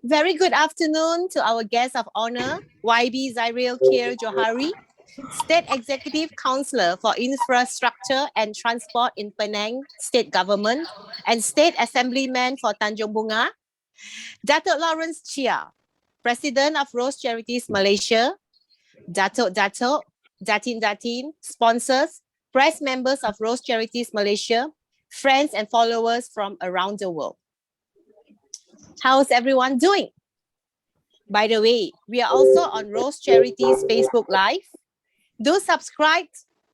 Very good afternoon to our guest of honor, YB Zairil Khair Johari, State Executive Councillor for Infrastructure and Transport in Penang State Government and State Assemblyman for Tanjung Bunga, Datuk Lawrence Chia, President of Rose Charities Malaysia, Datin Datin, sponsors, press members of Rose Charities Malaysia, friends and followers from around the world. How's everyone doing? By the way, we are also on Rose Charities Facebook Live. Do subscribe,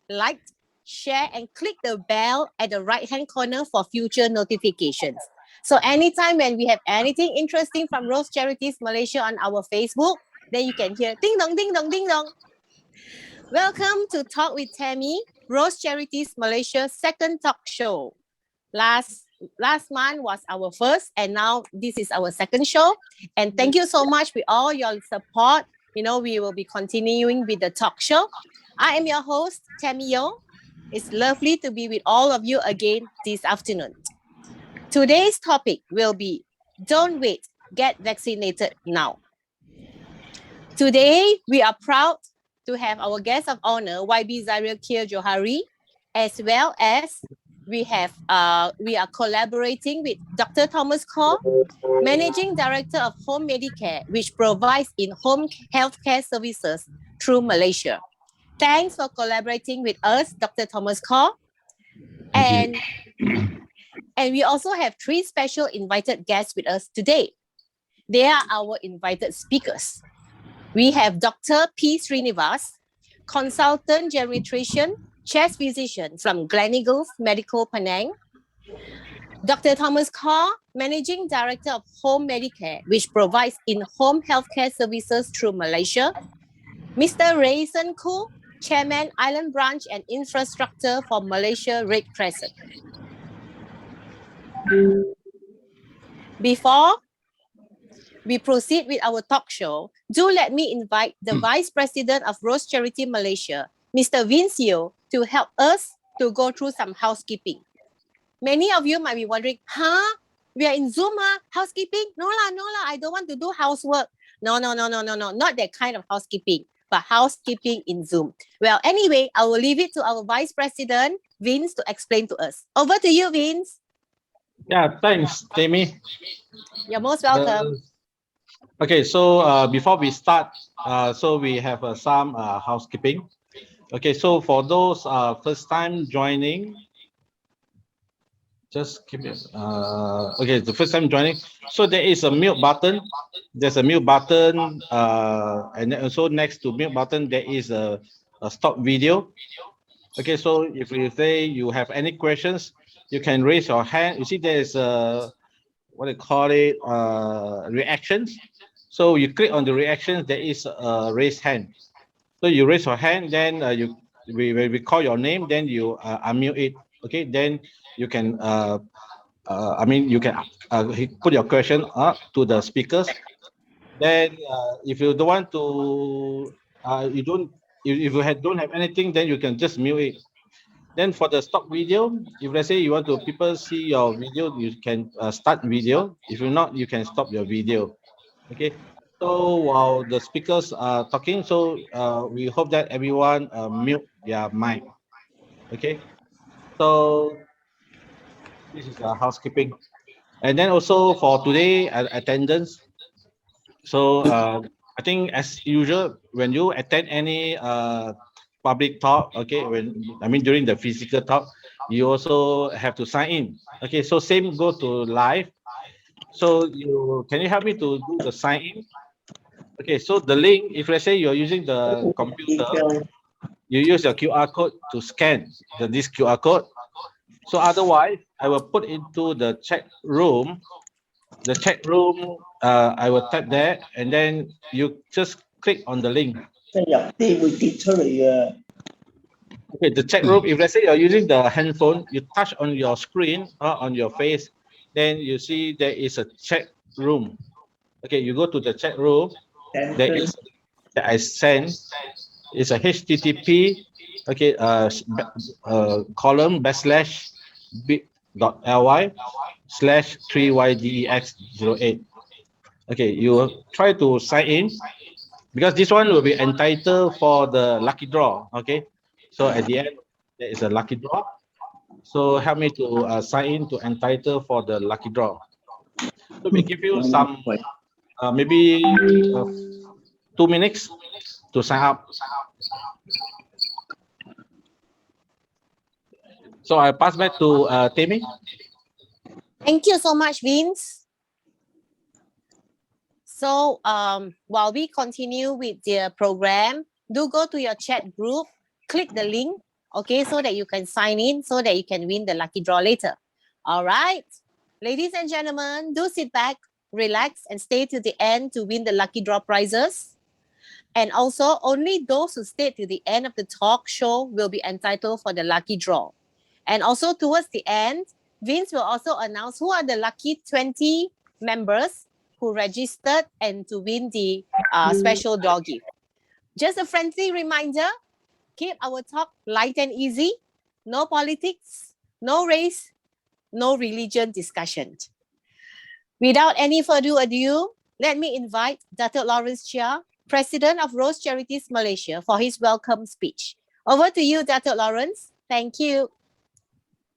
like, share, and click the bell at the right-hand corner for future notifications. So anytime when we have anything interesting from Rose Charities Malaysia on our Facebook, then you can hear ding dong, ding dong, ding dong. Welcome to Talk with Tammy, Rose Charities Malaysia's second talk show. Last month was our first, and now this is our second show. And thank you so much for all your support. We will be continuing with the talk show. I am your host, Tammy Yo. It's lovely to be with all of you again this afternoon. Today's topic will be, don't wait, get vaccinated now. Today, we are proud to have our guest of honor, YB Zairil Khair Johari, as well as we are collaborating with Dr. Thomas Kaur, Managing Director of Home Medicare, which provides in-home healthcare services through Malaysia. Thanks for collaborating with us, Dr. Thomas Kaur. And we also have 3 special invited guests with us today. They are our invited speakers. We have Dr. P. Srinivas, Consultant Geriatrician, chest physician from Gleneagles Medical Penang. Dr. Thomas Kaur, Managing Director of Home Medicare, which provides in-home healthcare services through Malaysia. Mr. Rayson Khoo, Chairman, Island Branch and Infrastructure for Malaysia Red Crescent. Before we proceed with our talk show, do let me invite the Vice President of Rose Charity Malaysia, Mr. Vince Yeo, to help us to go through some housekeeping. Many of you might be wondering, we are in Zoom, housekeeping? No lah, I don't want to do housework. No, not that kind of housekeeping, but housekeeping in Zoom. Well, anyway, I will leave it to our Vice President, Vince, to explain to us. Over to you, Vince. Yeah, thanks, Tammy. You're most welcome. Okay, so before we start, so we have some housekeeping. Okay, so for those first time joining, just keep it. Okay, the first time joining. So there is a mute button. There's a mute button, and then also next to mute button there is a stop video. Okay, so if you say you have any questions, you can raise your hand. You see there is a what they call it reactions. So you click on the reactions. There is a raise hand. So you raise your hand, then when we call your name, then you unmute it. Okay, then you can you can put your question up to the speakers. Then if you don't want to, if you don't have anything, then you can just mute it. Then for the stop video, if let's say you want to people see your video, you can start video. If you're not, you can stop your video. Okay. So while the speakers are talking, so we hope that everyone mute their mic. Okay. So this is housekeeping, and then also for today attendance. So I think as usual, when you attend any public talk, okay, during the physical talk, you also have to sign in. Okay, so same go to live. So can you help me to do the sign in? Okay, so the link, if let's say you're using the computer, you use your QR code to scan this QR code. So otherwise, I will put into the chat room. The chat room, I will type there, and then you just click on the link. Okay, the chat room, if let's say you're using the handphone, you touch on your screen, on your face, then you see there is a chat room. Okay, you go to the chat room. There is that I sent. It's a HTTP. Okay, column /bit.ly/3ydex08. Okay, you try to sign in because this one will be entitled for the lucky draw. Okay, so at the end there is a lucky draw. So help me to sign in to entitle for the lucky draw. So we give you some maybe 2 minutes to sign up. So I pass back to Tammy. Thank you so much, Vince. So while we continue with the program, do go to your chat group, click the link, okay, so that you can sign in, so that you can win the lucky draw later. All right, ladies and gentlemen, do sit back, relax, and stay to the end to win the lucky draw prizes. And also, only those who stay to the end of the talk show will be entitled for the lucky draw. And also, towards the end, Vince will also announce who are the lucky 20 members who registered and to win the special draw gift. Just a friendly reminder, keep our talk light and easy. No politics, no race, no religion discussion. Without any further ado, let me invite Dr. Lawrence Chia, President of Rose Charities Malaysia, for his welcome speech. Over to you, Dr. Lawrence. Thank you.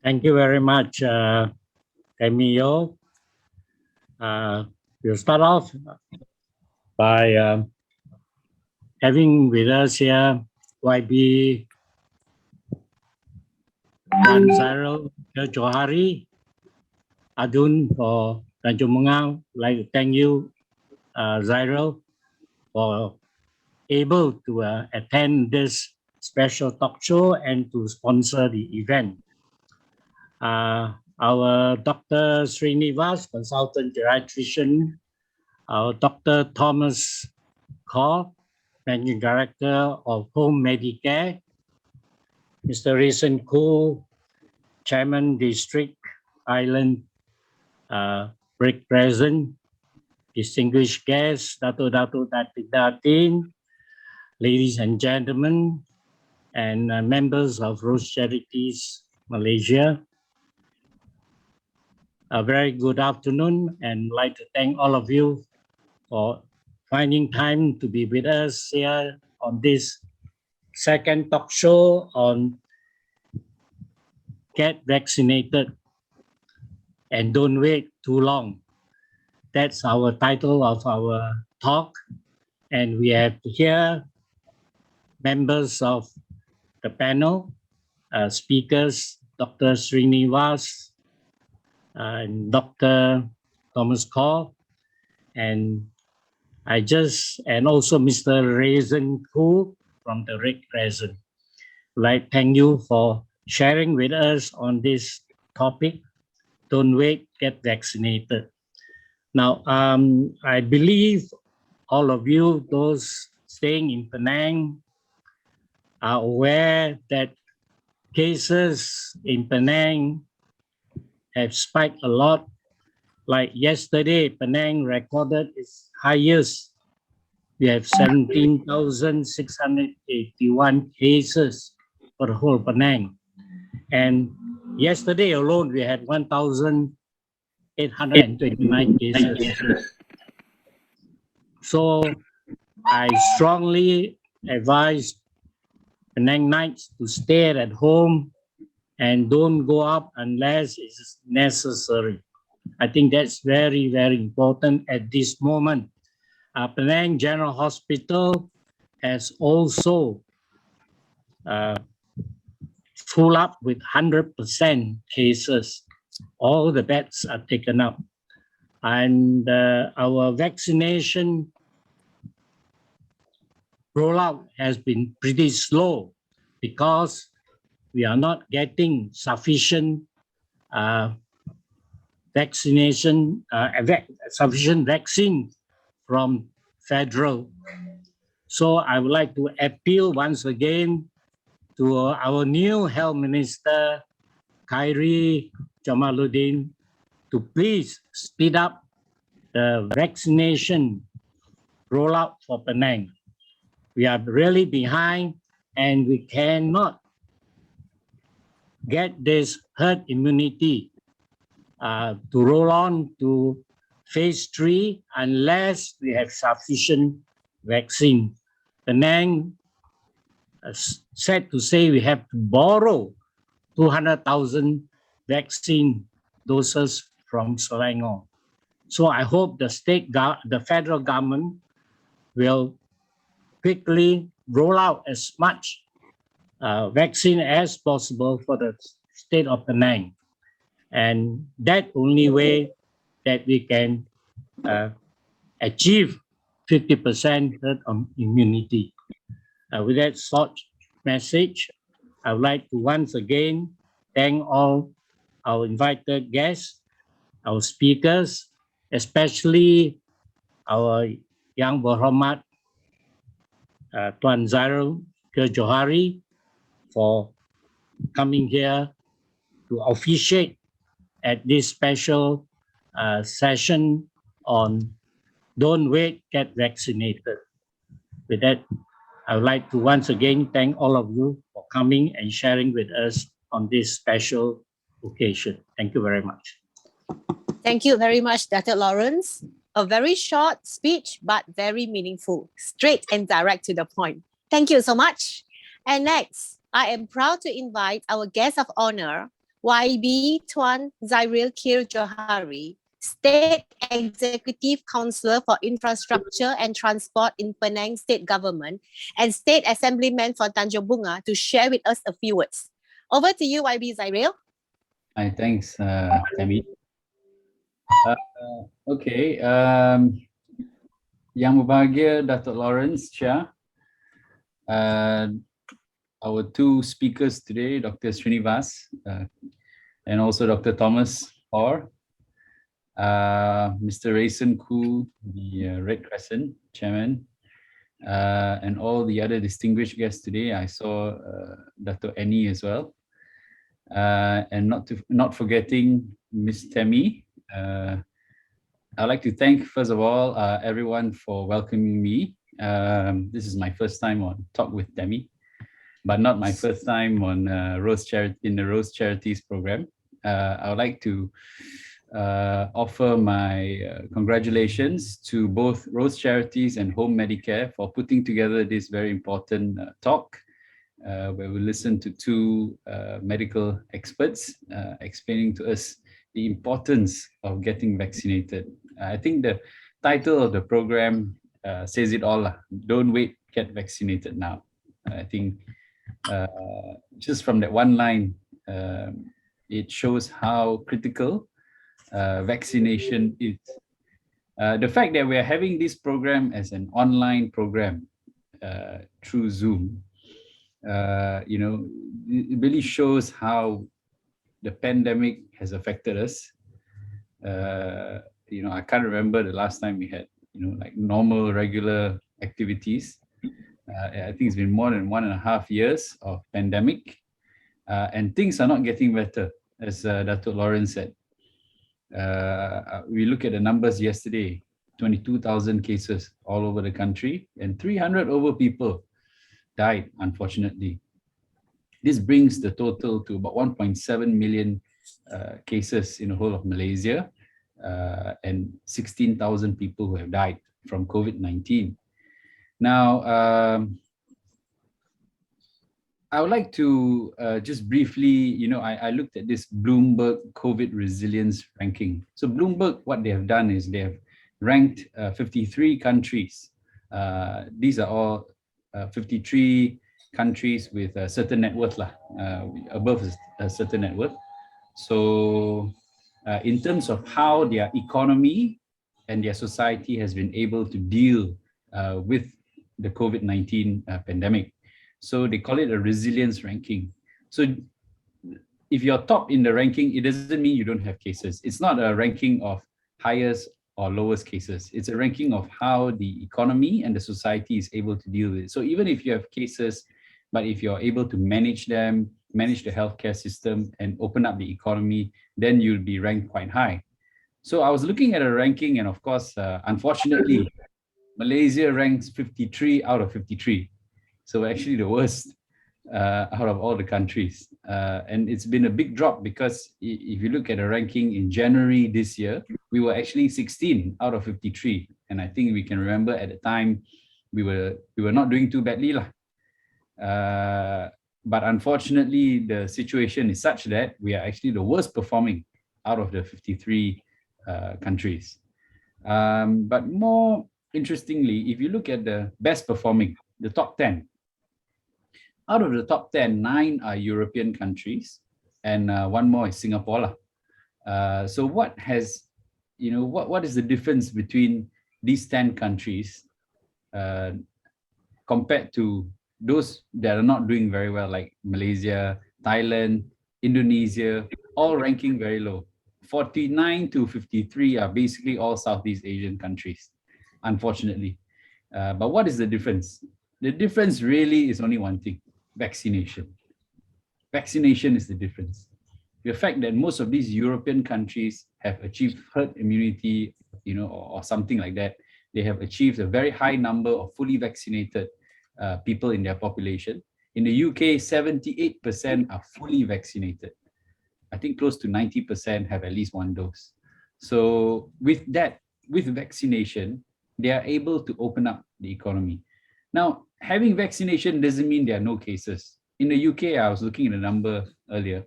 Thank you very much, Tammy. We'll start off by having with us here YB Wan Cyril Johari Adun for Tanjung Mengang. Like to thank you, Cyril, for able to attend this special talk show and to sponsor the event. Our Dr. Srinivas, consultant geriatrician, our Dr. Thomas Kaur, Managing Director of Home Medicare, Mr. Raisin Koo, Chairman District Island Break Present, distinguished guests, Dato Datin, ladies and gentlemen, and members of Rose Charities Malaysia. A very good afternoon, and I'd like to thank all of you for finding time to be with us here on this second talk show on Get Vaccinated and Don't Wait Too Long. That's our title of our talk, and we have here members of the panel, speakers, Dr. Srinivas and Dr. Thomas Kaur, and also Mr. Raisin Koo from the Red Crescent. Like, thank you for sharing with us on this topic. Don't wait, get vaccinated. Now, I believe all of you, those staying in Penang, are aware that cases in Penang have spiked a lot. Like yesterday, Penang recorded its highest. We have 17,681 cases for the whole Penang. And yesterday alone, we had 1,829 cases. So I strongly advise Penangites to stay at home and don't go up unless it's necessary. I think that's very, very important at this moment. Penang General Hospital has also full up with 100% cases. All the beds are taken up. And our vaccination rollout has been pretty slow because we are not getting sufficient sufficient vaccine from federal. So I would like to appeal once again to our new Health Minister, Khairi Jamaluddin, to please speed up the vaccination rollout for Penang. We are really behind and we cannot get this herd immunity to roll on to phase 3 unless we have sufficient vaccine. Penang said to say we have to borrow 200,000 vaccine doses from Selangor. So I hope the federal government will quickly roll out as much vaccine as possible for the state of Penang. And that only way that we can achieve 50% herd immunity. With that short message, I would like to once again thank all our invited guests, our speakers, especially our Yang Berhormat Tuan Zairul Johari for coming here to officiate at this special session on Don't Wait, Get Vaccinated. With that, I would like to once again thank all of you for coming and sharing with us on this special occasion. Thank you very much. Thank you very much, Dr. Lawrence. A very short speech, but very meaningful, straight and direct to the point. Thank you so much. And next, I am proud to invite our guest of honor, YB Tuan Zairil Kir Johari, State Executive Councillor for Infrastructure and Transport in Penang State Government and State Assemblyman for Tanjung Bunga, to share with us a few words. Over to you, YB Zairil. Hi, thanks, Tammy. Okay, Yang Berbahagia Datuk Lawrence Chia, our two speakers today, Dr. Srinivas and also Dr. Thomas Orr, Mr. Rayson Koo, the Red Crescent Chairman, and all the other distinguished guests today. I saw Dr. Annie as well, and not forgetting Miss Tammy. I'd like to thank, first of all, everyone for welcoming me. This is my first time on Talk with Tammy, but not my first time on the Rose Charities program. I would like to offer my congratulations to both Rose Charities and Home Medicare for putting together this very important talk, where we listen to two medical experts explaining to us the importance of getting vaccinated. I think the title of the program says it all. Don't wait, get vaccinated now. I think just from that one line, it shows how critical vaccination is. The fact that we are having this program as an online program through Zoom, it really shows how the pandemic has affected us. I can't remember the last time we had, like normal, regular activities. I think it's been more than 1.5 years of pandemic, and things are not getting better, as Dr. Lawrence said. We look at the numbers yesterday, 22,000 cases all over the country, and 300 over people died, unfortunately. This brings the total to about 1.7 million cases in the whole of Malaysia, and 16,000 people who have died from COVID-19. Now, I would like to just briefly, I looked at this Bloomberg COVID resilience ranking. So Bloomberg, what they have done is they have ranked 53 countries. These are all 53 countries with a certain net worth, above a certain net worth. So in terms of how their economy and their society has been able to deal with the COVID-19 pandemic. So they call it a resilience ranking. So if you're top in the ranking, it doesn't mean you don't have cases. It's not a ranking of highest or lowest cases. It's a ranking of how the economy and the society is able to deal with it. So even if you have cases, but if you're able to manage them, manage the healthcare system and open up the economy, then you'll be ranked quite high. So I was looking at a ranking, and of course, unfortunately, Malaysia ranks 53 out of 53. So actually the worst out of all the countries. And it's been a big drop because if you look at the ranking in January this year, we were actually 16 out of 53. And I think we can remember at the time we were not doing too badly lah. But unfortunately, the situation is such that we are actually the worst performing out of the 53 countries. But more interestingly, if you look at the best performing, the top 10, out of the top 10, 9 are European countries, and one more is Singapore. So what has, what is the difference between these 10 countries compared to those that are not doing very well, like Malaysia, Thailand, Indonesia, all ranking very low. 49 to 53 are basically all Southeast Asian countries, unfortunately. But what is the difference? The difference really is only one thing: vaccination. Vaccination is the difference. The fact that most of these European countries have achieved herd immunity, or something like that. They have achieved a very high number of fully vaccinated people in their population. In the UK, 78% are fully vaccinated. I think close to 90% have at least one dose. So with that, with vaccination, they are able to open up the economy. Now, having vaccination doesn't mean there are no cases. In the UK, I was looking at the number earlier.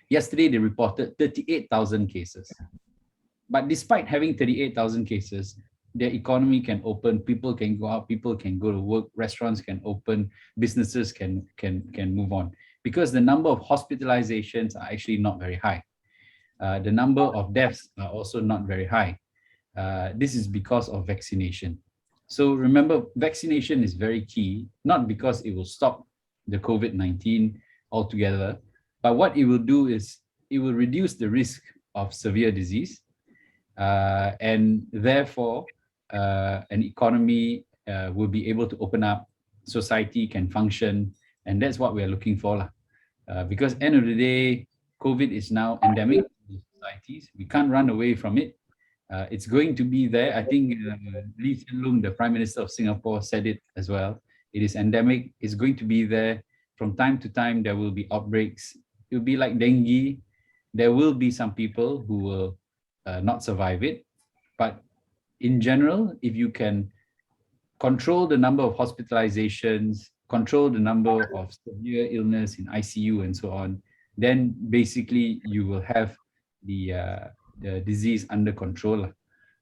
Yesterday, they reported 38,000 cases. But despite having 38,000 cases, their economy can open, people can go out, people can go to work, restaurants can open, businesses can move on. Because the number of hospitalizations are actually not very high. The number of deaths are also not very high. This is because of vaccination. So remember, vaccination is very key, not because it will stop the COVID-19 altogether, but what it will do is it will reduce the risk of severe disease, and therefore an economy will be able to open up, society can function, and that's what we are looking for. Because end of the day, COVID is now endemic in societies. We can't run away from it. It's going to be there. I think Lee Hsien Loong, the Prime Minister of Singapore, said it as well. It is endemic. It's going to be there. From time to time, there will be outbreaks. It will be like dengue. There will be some people who will not survive it. But in general, if you can control the number of hospitalizations, control the number of severe illness in ICU and so on, then basically you will have the disease under control.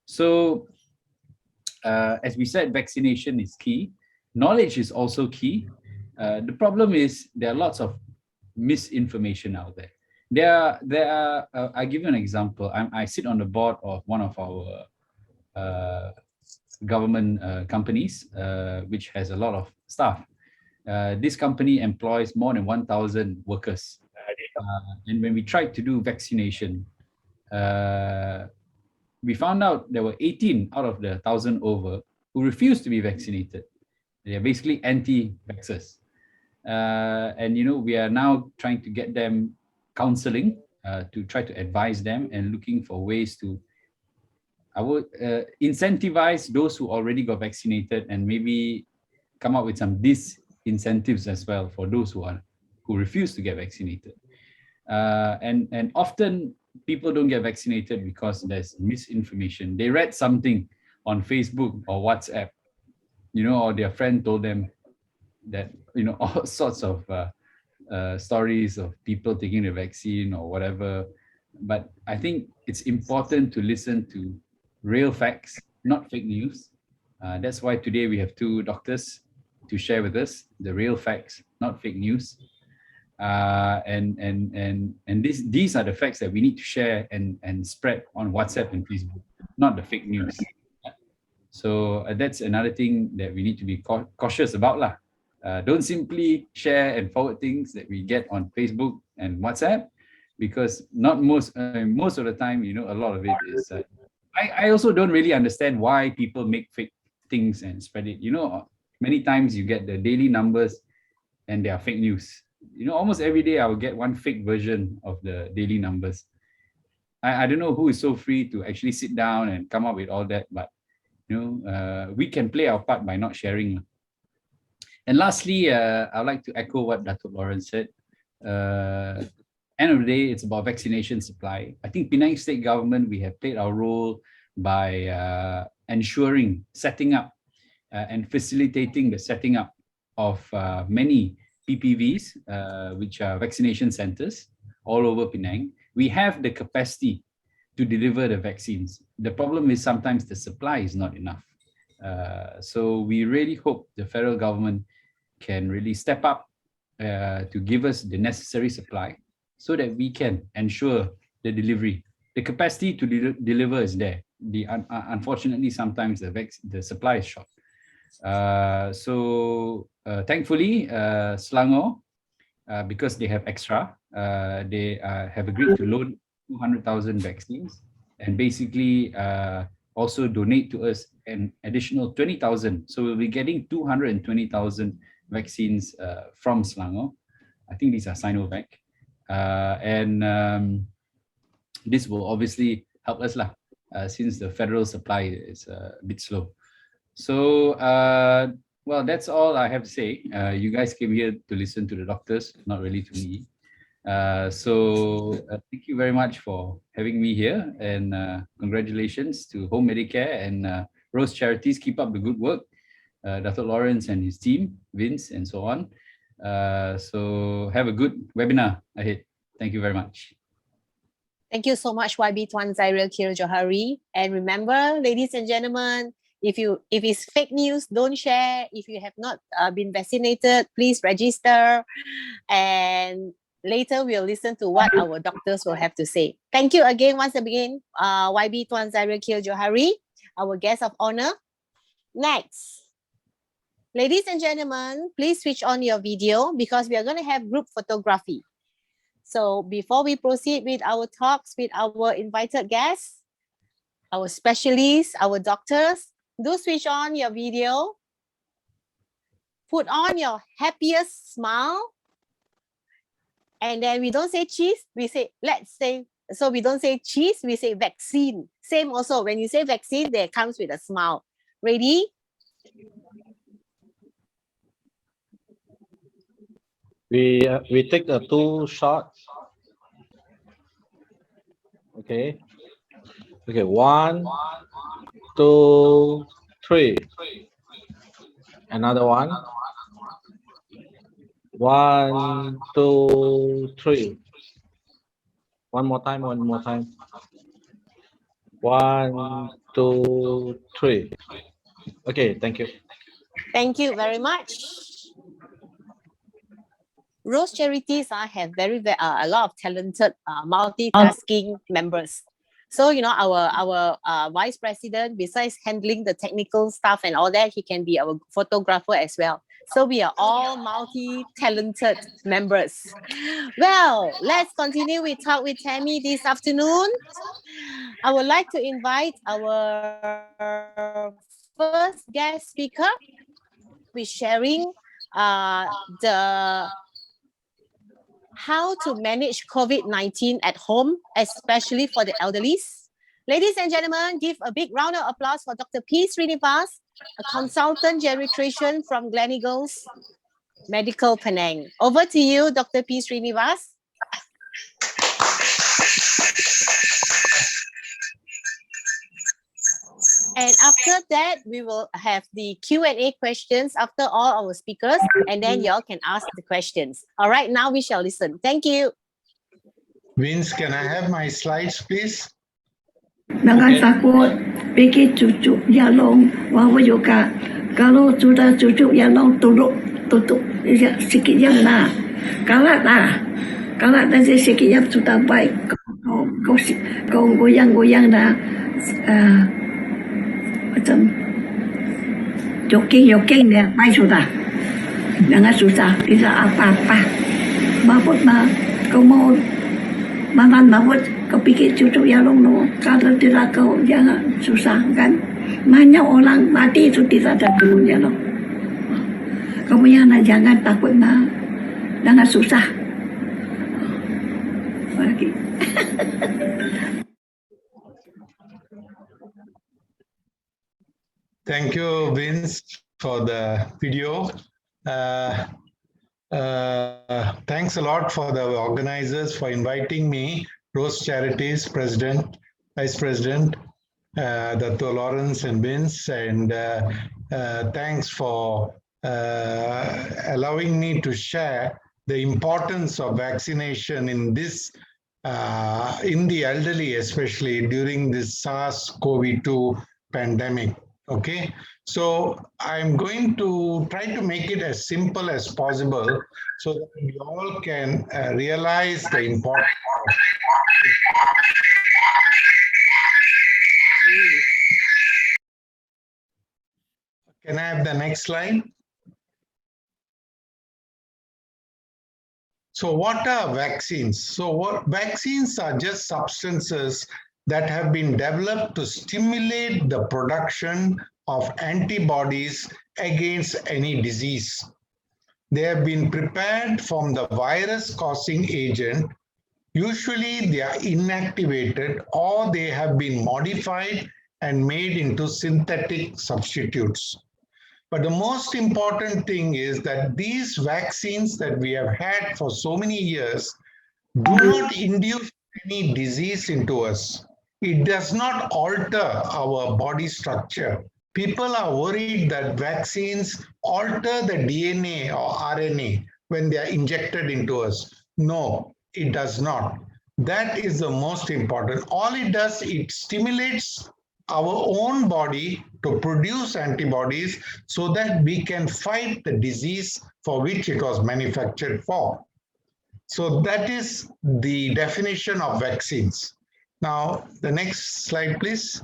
So as we said, vaccination is key. Knowledge is also key. The problem is there are lots of misinformation out there. There are I'll give you an example. I sit on the board of one of our government companies, which has a lot of staff. This company employs more than 1,000 workers. And when we tried to do vaccination, we found out there were 18 out of the 1,000 over who refused to be vaccinated. They are basically anti-vaxxers. And we are now trying to get them counseling to try to advise them and looking for ways to incentivize those who already got vaccinated and maybe come up with some disincentives as well for those who refuse to get vaccinated. And often people don't get vaccinated because there's misinformation. They read something on Facebook or WhatsApp, or their friend told them that, all sorts of stories of people taking the vaccine or whatever. But I think it's important to listen to real facts, not fake news. That's why today we have two doctors to share with us the real facts, not fake news. And these are the facts that we need to share and spread on WhatsApp and Facebook, not the fake news. So that's another thing that we need to be cautious about. Don't simply share and forward things that we get on Facebook and WhatsApp, because not most of the time, a lot of it is. I also don't really understand why people make fake things and spread it. Many times you get the daily numbers and they are fake news. Almost every day I will get one fake version of the daily numbers. I don't know who is so free to actually sit down and come up with all that, but we can play our part by not sharing. And lastly, I'd like to echo what Dr. Lawrence said. End of the day, it's about vaccination supply. I think Penang State Government, we have played our role by ensuring, setting up and facilitating the setting up of many PPVs, which are vaccination centers all over Penang. We have the capacity to deliver the vaccines. The problem is sometimes the supply is not enough. So we really hope the federal government can really step up to give us the necessary supply so that we can ensure the delivery. The capacity to deliver is there. Unfortunately, sometimes the supply is short. So thankfully, Selangor, because they have extra, they have agreed to loan 200,000 vaccines and basically also donate to us an additional 20,000. So we'll be getting 220,000 vaccines from Selangor. I think these are Sinovac. And this will obviously help us since the federal supply is a bit slow. So, well, that's all I have to say. You guys came here to listen to the doctors, not really to me. So thank you very much for having me here, and congratulations to Home Medicare and Rose Charities. Keep up the good work, Dr. Lawrence and his team, Vince, and so on. So have a good webinar ahead. Thank you very much. Thank you so much, YB Tuan Zairil Khair Johari. And remember, ladies and gentlemen, if it's fake news, don't share. If you have not been vaccinated, please register. And later we'll listen to what our doctors will have to say. Thank you again, once again, YB Tuan Zairil Khair Johari, our guest of honor. Next. Ladies and gentlemen, please switch on your video because we are going to have group photography. So before we proceed with our talks with our invited guests, our specialists, our doctors, do switch on your video. Put on your happiest smile. And then we don't say cheese, we say, so we don't say cheese, we say vaccine. Same also, when you say vaccine, there comes with a smile. Ready? We take the 2 shots. Okay. Okay, 1, 2, 3. Another one. 1, 2, 3. One more time. 1, 2, 3. Okay, thank you. Thank you very much. Rose Charities have a lot of talented multitasking members. So, you know, our vice president, besides handling the technical stuff and all that, he can be our photographer as well. So we are all multi-talented members. Well, let's continue. We talk with Tammy this afternoon. I would like to invite our first guest speaker. We're sharing how to manage COVID-19 at home, especially for the elderlies. Ladies and gentlemen, give a big round of applause for Dr. P. Srinivas, a consultant geriatrician from Gleneagles Medical Penang. Over to you, Dr. P. Srinivas. And after that, we will have the Q&A questions after all our speakers, and then y'all can ask the questions. All right, now we shall listen. Thank you. Vince, can I have my slides, please? Jangan takut, pergi cucuk jalong, wawa juga. Kalau sudah cucuk jalong, tutup sikit jam lah. Kalau dah sikit jam sudah baik. Kau goyang-goyang dah, macam jogging dia, baik sudah. Jangan susah, tidak apa-apa. Mabut kau mau makan mabut, kau pikir cucuk jalong no. Kalau tidak kau jangan susah kan. Banyak orang mati itu tidak ada cucuk jalong. Kau punya jangan takut jangan susah. Lagi. Thank you, Vince, for the video. Thanks a lot for the organizers for inviting me, Rose Charities President, Vice President, Dr. Lawrence and Vince, and thanks for allowing me to share the importance of vaccination in this, in the elderly, especially during this SARS-CoV-2 pandemic. Okay, so I'm going to try to make it as simple as possible so that we all can realize the importance. Can I have the next slide? So what are vaccines? So vaccines are just substances that have been developed to stimulate the production of antibodies against any disease. They have been prepared from the virus-causing agent. Usually they are inactivated or they have been modified and made into synthetic substitutes. But the most important thing is that these vaccines that we have had for so many years do not induce any disease into us. It does not alter our body structure. People are worried that vaccines alter the DNA or RNA when they are injected into us. No, it does not. That is the most important. All it does, it stimulates our own body to produce antibodies so that we can fight the disease for which it was manufactured for. So that is the definition of vaccines. Now, the next slide, please.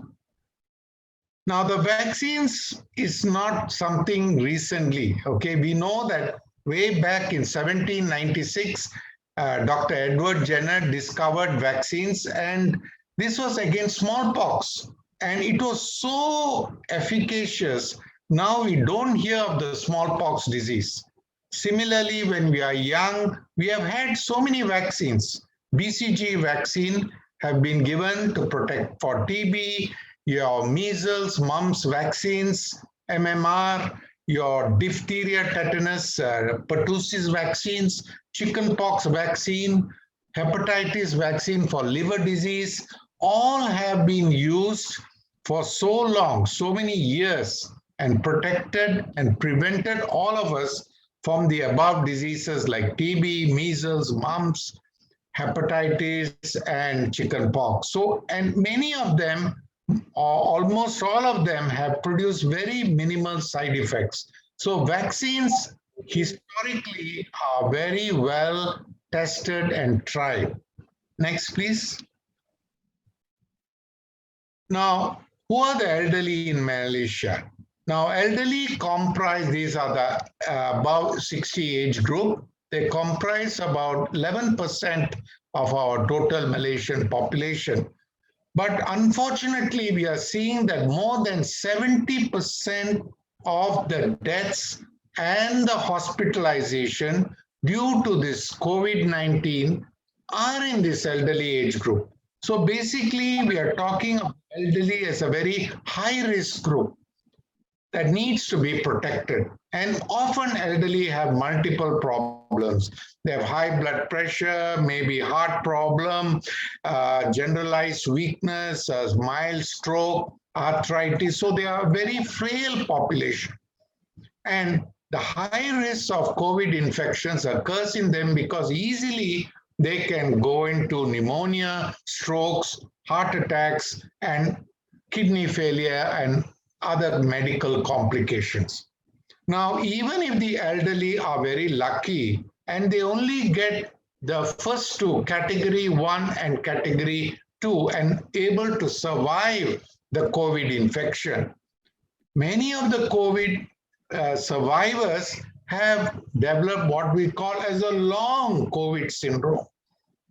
Now, the vaccines is not something recently, okay? We know that way back in 1796, Dr. Edward Jenner discovered vaccines, and this was against smallpox. And it was so efficacious. Now we don't hear of the smallpox disease. Similarly, when we are young, we have had so many vaccines. BCG vaccine have been given to protect for TB, your measles, mumps vaccines, MMR, your diphtheria, tetanus, pertussis vaccines, chickenpox vaccine, hepatitis vaccine for liver disease, all have been used for so long, so many years, and protected and prevented all of us from the above diseases like TB, measles, mumps, hepatitis, and chickenpox. So, and many of them, almost all of them, have produced very minimal side effects. So vaccines historically are very well tested and tried. Next, please. Now, who are the elderly in Malaysia? Now, elderly comprise, these are the above 60 age group. They comprise about 11% of our total Malaysian population. But unfortunately, we are seeing that more than 70% of the deaths and the hospitalization due to this COVID-19 are in this elderly age group. So basically, we are talking of elderly as a very high-risk group that needs to be protected. And often elderly have multiple problems. They have high blood pressure, maybe heart problem, generalized weakness, mild stroke, arthritis. So they are a very frail population. And the high risk of COVID infections occurs in them because easily they can go into pneumonia, strokes, heart attacks, and kidney failure and other medical complications. Now, even if the elderly are very lucky and they only get the first two, category 1 and category 2, and able to survive the COVID infection, many of the COVID survivors have developed what we call as a long COVID syndrome.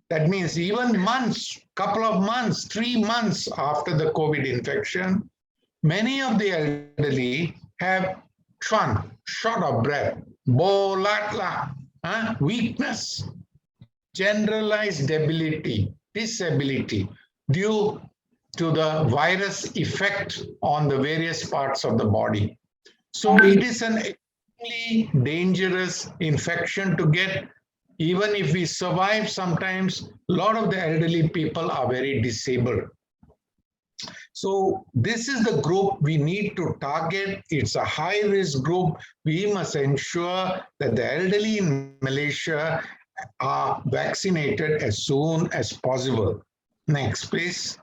That means even months, couple of months, 3 months after the COVID infection, many of the elderly have chuan, short of breath, bolatla, weakness, generalized debility, disability due to the virus effect on the various parts of the body. So it is an extremely dangerous infection to get. Even if we survive, sometimes a lot of the elderly people are very disabled. So this is the group we need to target. It's a high risk group. We must ensure that the elderly in Malaysia are vaccinated as soon as possible. Next, please.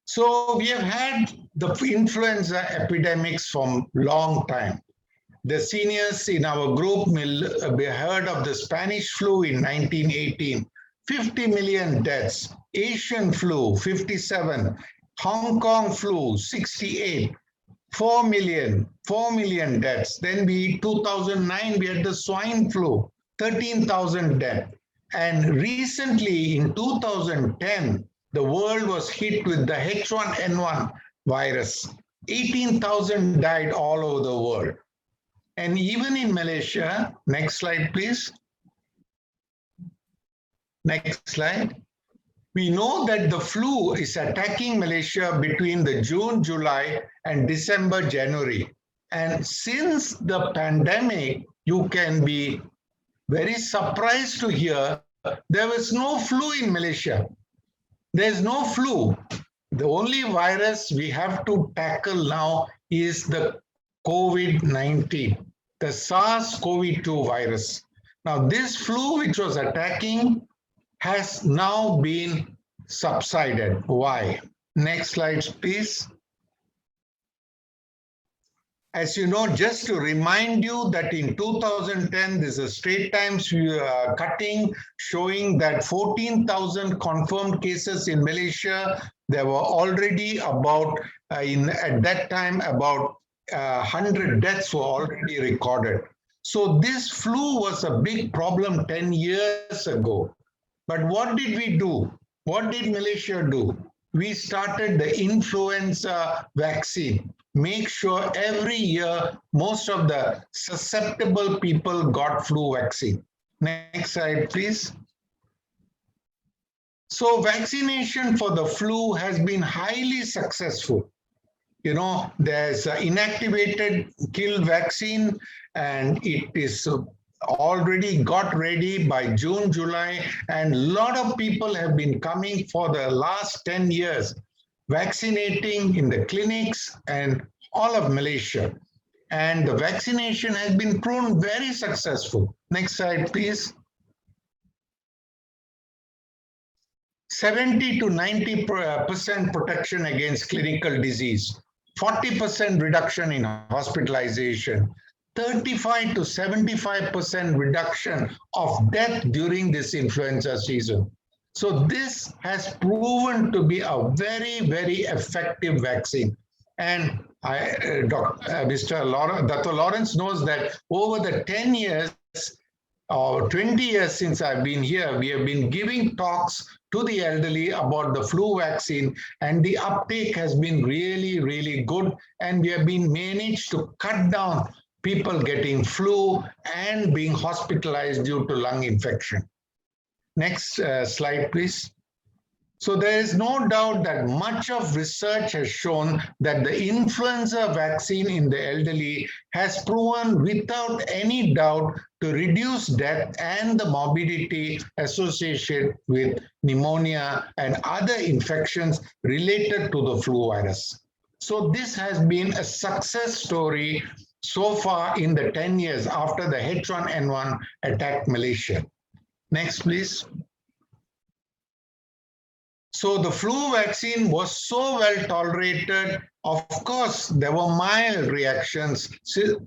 So we have had the influenza epidemics from long time. The seniors in our group will be heard of the Spanish flu in 1918, 50 million deaths, Asian flu, 57, Hong Kong flu, 68, 4 million deaths. Then 2009, we had the swine flu, 13,000 deaths. And recently in 2010, the world was hit with the H1N1 virus. 18,000 died all over the world. And even in Malaysia, next slide, please. Next slide. We know that the flu is attacking Malaysia between the June, July, and December, January. And since the pandemic, you can be very surprised to hear there was no flu in Malaysia. There's no flu. The only virus we have to tackle now is the COVID-19, the SARS-CoV-2 virus. Now, this flu which was attacking has now been subsided. Why? Next slide, please. As you know, just to remind you that in 2010, there's a Straits Times cutting showing that 14,000 confirmed cases in Malaysia. There were already about, at that time, about 100 deaths were already recorded. So this flu was a big problem 10 years ago. But what did we do? What did Malaysia do? We started the influenza vaccine. Make sure every year, most of the susceptible people got flu vaccine. Next slide, please. So vaccination for the flu has been highly successful. You know, there's inactivated kill vaccine, and it is already got ready by June, July, and a lot of people have been coming for the last 10 years, vaccinating in the clinics and all of Malaysia. And the vaccination has been proven very successful. Next slide, please. 70 to 90% protection against clinical disease, 40% reduction in hospitalization, 35 to 75% reduction of death during this influenza season. So this has proven to be a very, very effective vaccine. And Dr. Lawrence knows that over the 10 years or 20 years since I've been here, we have been giving talks to the elderly about the flu vaccine, and the uptake has been really, really good. And we have been managed to cut down people getting flu and being hospitalized due to lung infection. Next slide, please. So there is no doubt that much of research has shown that the influenza vaccine in the elderly has proven without any doubt to reduce death and the morbidity associated with pneumonia and other infections related to the flu virus. So this has been a success story so far in the 10 years after the H1N1 attacked Malaysia. Next, please. So the flu vaccine was so well tolerated. Of course, there were mild reactions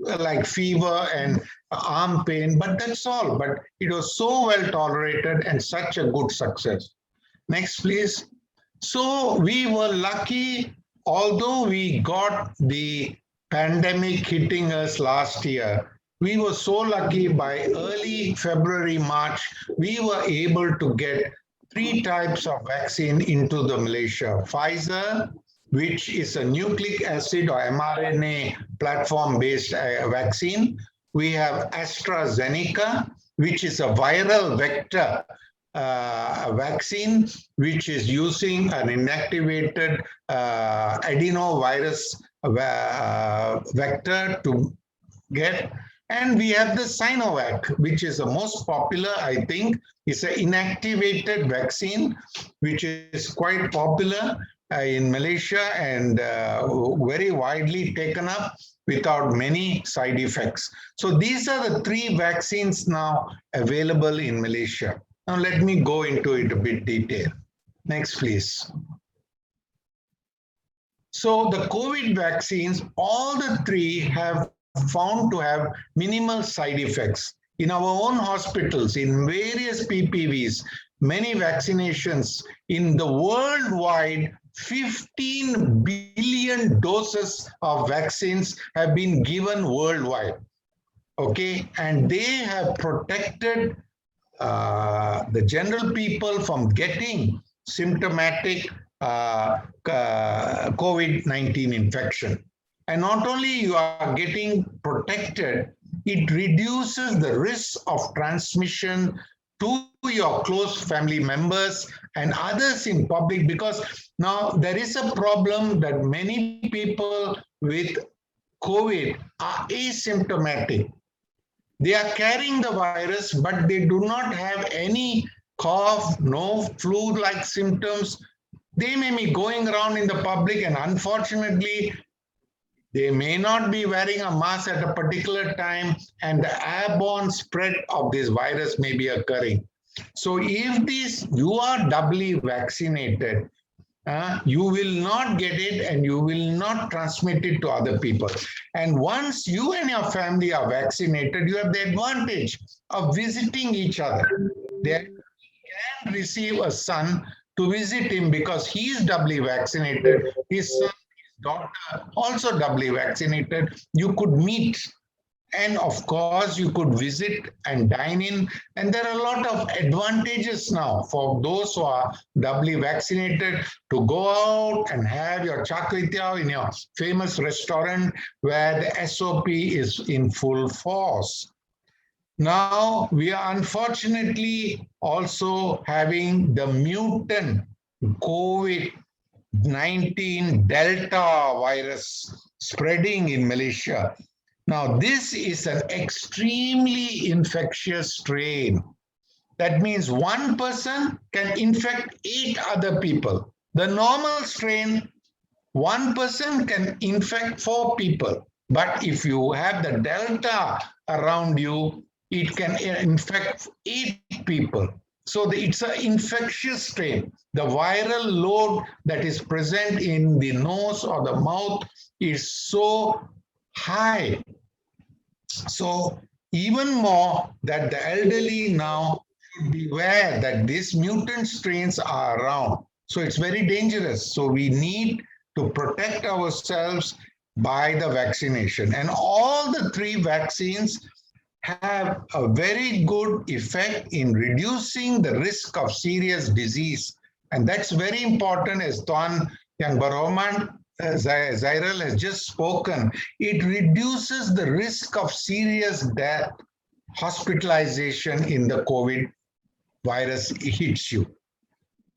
like fever and arm pain, but that's all. But it was so well tolerated and such a good success. Next, please. So we were lucky, although we got the pandemic hitting us last year. We were so lucky by early February, March, we were able to get 3 types of vaccine into the Malaysia. Pfizer, which is a nucleic acid or mRNA platform-based vaccine. We have AstraZeneca, which is a viral vector vaccine, which is using an inactivated adenovirus vector to get. And we have the Sinovac, which is the most popular, I think. It's an inactivated vaccine, which is quite popular in Malaysia and very widely taken up without many side effects. So these are the 3 vaccines now available in Malaysia. Now let me go into it a bit detail. Next, please. So the COVID vaccines, all the 3 have found to have minimal side effects. In our own hospitals, in various PPVs, many vaccinations in the worldwide, 15 billion doses of vaccines have been given worldwide. Okay, and they have protected the general people from getting symptomatic COVID-19 infection. And not only you are getting protected, it reduces the risk of transmission to your close family members and others in public, because now there is a problem that many people with COVID are asymptomatic. They are carrying the virus, but they do not have any cough, no flu-like symptoms. They may be going around in the public, and unfortunately, they may not be wearing a mask at a particular time, and the airborne spread of this virus may be occurring. So if you are doubly vaccinated, you will not get it and you will not transmit it to other people. And once you and your family are vaccinated, you have the advantage of visiting each other. They can receive a son to visit him because he is doubly vaccinated. His son, his daughter, also doubly vaccinated. You could meet. And of course, you could visit and dine in. And there are a lot of advantages now for those who are doubly vaccinated to go out and have your char kway teow in your famous restaurant where the SOP is in full force. Now, we are unfortunately also having the mutant COVID-19 Delta virus spreading in Malaysia. Now, this is an extremely infectious strain. That means one person can infect 8 other people. The normal strain, one person can infect 4 people. But if you have the Delta around you, it can infect 8 people. So it's an infectious strain. The viral load that is present in the nose or the mouth is so high. So even more that the elderly now should be aware that these mutant strains are around. So it's very dangerous. So we need to protect ourselves by the vaccination. And all the 3 vaccines have a very good effect in reducing the risk of serious disease. And that's very important, as Tuan Yang Berhormat Zairil has just spoken. It reduces the risk of serious death, hospitalization in the COVID virus hits you.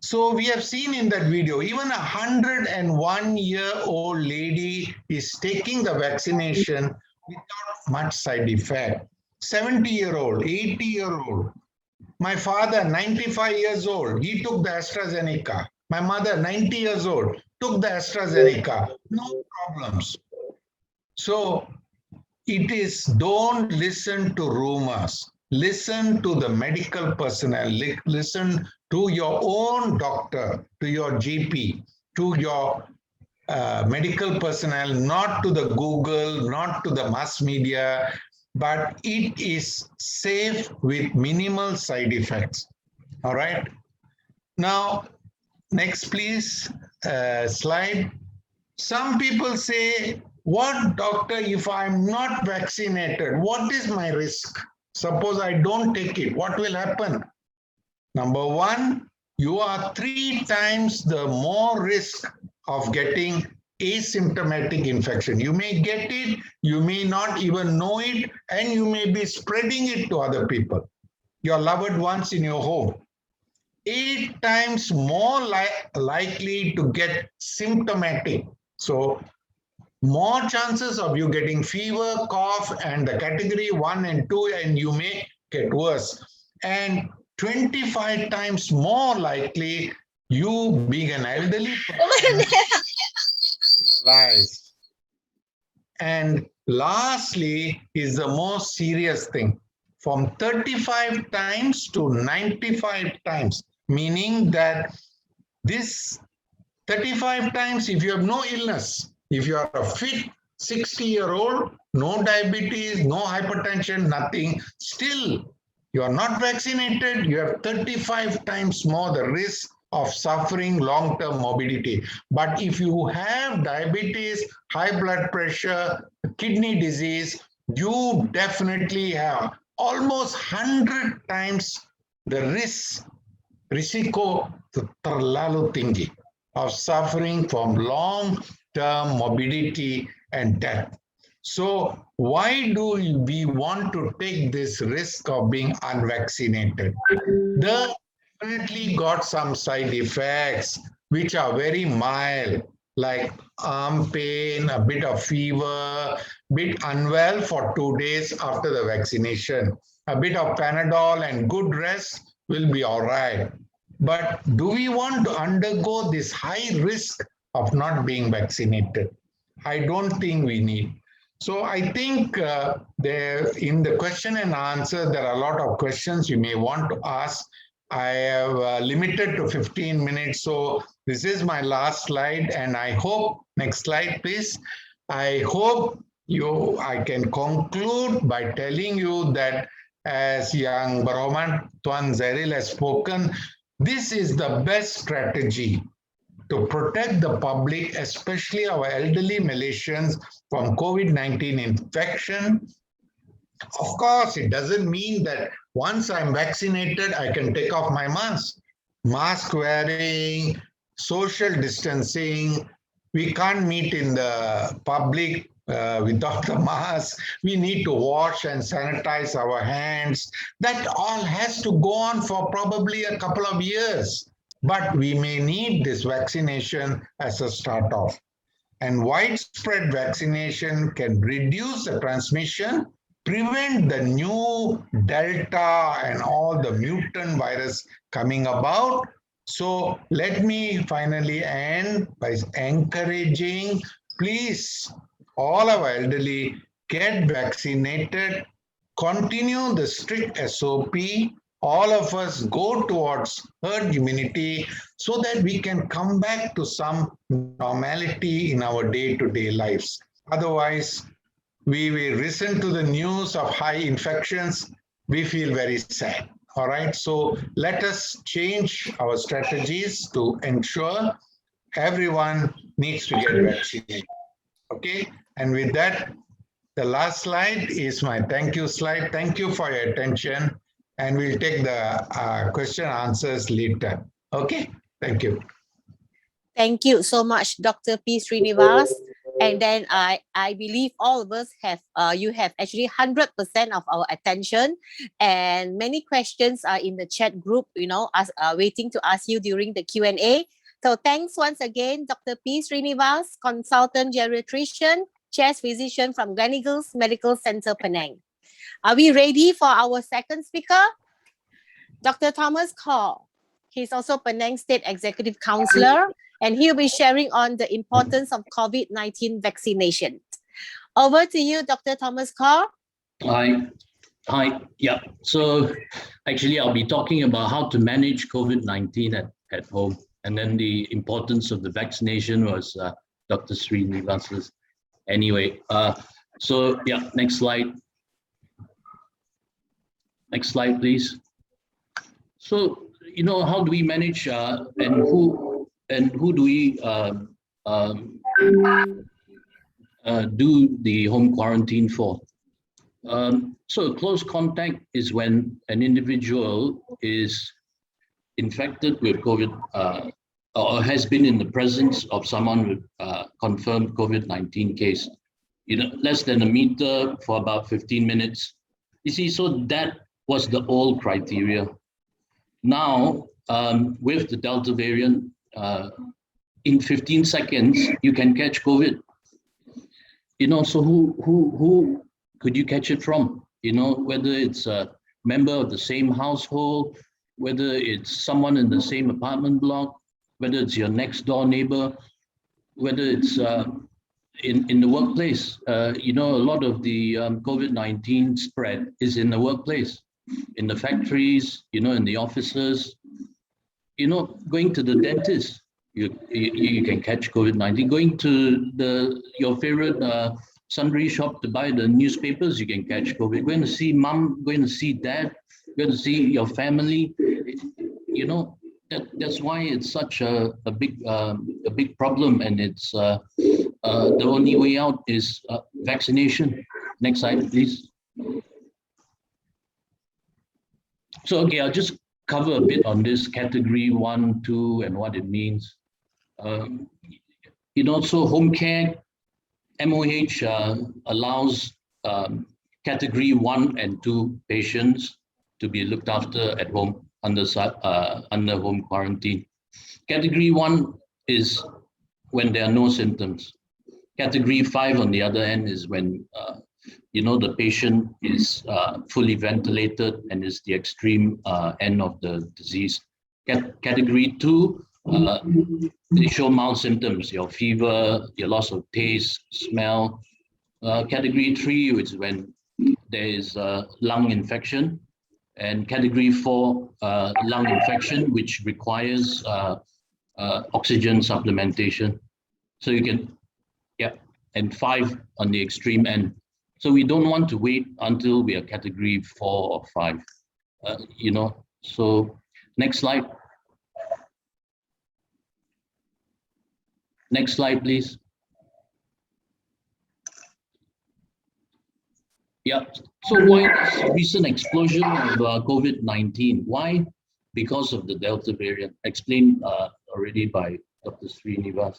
So we have seen in that video, even a 101-year-old lady is taking the vaccination without much side effect. 70-year-old, 80-year-old. My father, 95 years old, he took the AstraZeneca. My mother, 90 years old, took the AstraZeneca. No problems. So it is, don't listen to rumors. Listen to the medical personnel. Listen to your own doctor, to your GP, to your medical personnel, not to the Google, not to the mass media, but it is safe with minimal side effects. All right. Now, next, please, slide. Some people say, what, doctor, if I'm not vaccinated, what is my risk? Suppose I don't take it, what will happen? Number one, you are 3 times the more risk of getting asymptomatic infection. You may get it, you may not even know it, and you may be spreading it to other people, your loved ones in your home. 8 times more likely to get symptomatic. So more chances of you getting fever, cough, and the category 1 and 2, and you may get worse. And 25 times more likely you being an elderly person. Right. And lastly is the most serious thing. From 35 times to 95 times, meaning that this 35 times, if you have no illness, if you are a fit 60-year-old, no diabetes, no hypertension, nothing, still you are not vaccinated, you have 35 times more the risk of suffering long-term morbidity. But if you have diabetes, high blood pressure, kidney disease, you definitely have almost 100 times the risiko terlalu tinggi of suffering from long-term morbidity and death. So why do we want to take this risk of being unvaccinated? They definitely got some side effects which are very mild, like arm pain, a bit of fever, bit unwell for 2 days after the vaccination. A bit of Panadol and good rest will be all right. But do we want to undergo this high risk of not being vaccinated? I don't think we need. So I think in the question and answer, there are a lot of questions you may want to ask. I have limited to 15 minutes. So this is my last slide. And I hope, next slide, please. I hope I can conclude by telling you that as Yang Baroman Tuan Zairil has spoken, this is the best strategy to protect the public, especially our elderly Malaysians, from COVID-19 infection. Of course, it doesn't mean that once I'm vaccinated, I can take off my mask. Mask wearing, social distancing, we can't meet in the public without the mask. We need to wash and sanitize our hands. That all has to go on for probably a couple of years. But we may need this vaccination as a start off. And widespread vaccination can reduce the transmission, prevent the new Delta and all the mutant virus coming about. So let me finally end by encouraging, please, all our elderly, get vaccinated, continue the strict SOP, all of us go towards herd immunity so that we can come back to some normality in our day-to-day lives. Otherwise, we will listen to the news of high infections, we feel very sad. All right, so let us change our strategies to ensure everyone needs to get vaccinated. Okay, and with that, the last slide is my thank you slide. Thank you for your attention, and we'll take the question answers later. Okay, thank you. Thank you so much, Dr. P. Srinivas. And then I believe all of us have, you have actually 100% of our attention, and many questions are in the chat group, waiting to ask you during the Q&A. So thanks once again, Dr. P. Srinivas, consultant geriatrician, chest physician from Gleneagles Medical Center, Penang. Are we ready for our second speaker? Dr. Thomas Kaur. He's also Penang State Executive Councillor, and he'll be sharing on the importance of COVID-19 vaccination. Over to you, Dr. Thomas Kaur. Hi. Yeah. So actually, I'll be talking about how to manage COVID-19 at home. And then the importance of the vaccination was Dr. Srinivas's. Anyway, so yeah, next slide. Next slide, please. So, how do we manage and who do we do the home quarantine for? So close contact is when an individual is infected with COVID or has been in the presence of someone with confirmed COVID-19 case, less than a meter for about 15 minutes. You see, so that was the old criteria. Now, with the Delta variant, in 15 seconds, you can catch COVID. So who could you catch it from? Whether it's a member of the same household, whether it's someone in the same apartment block, whether it's your next door neighbor, whether it's in the workplace. A lot of the COVID-19 spread is in the workplace, in the factories, in the offices. Going to the dentist, you can catch COVID-19. Going to your favorite sundry shop to buy the newspapers, you can catch COVID. Going to see mom, going to see dad, going to see your family. That's why it's such a big problem, and it's the only way out is vaccination. Next slide, please. So, okay, I'll just cover a bit on this category 1, 2, and what it means. So home care, MOH allows category 1 and 2 patients to be looked after at home under home quarantine. Category 1 is when there are no symptoms. Category 5, on the other end, is when the patient is fully ventilated and is the extreme end of the disease. Category 2, they show mild symptoms, your fever, your loss of taste, smell. Category 3 is when there is lung infection. And category 4, lung infection, which requires oxygen supplementation. So you can, and 5 on the extreme end. So we don't want to wait until we are category 4 or 5, So next slide. Next slide, please. Yeah, so why this recent explosion of COVID-19? Why? Because of the Delta variant, explained already by Dr. Srinivas.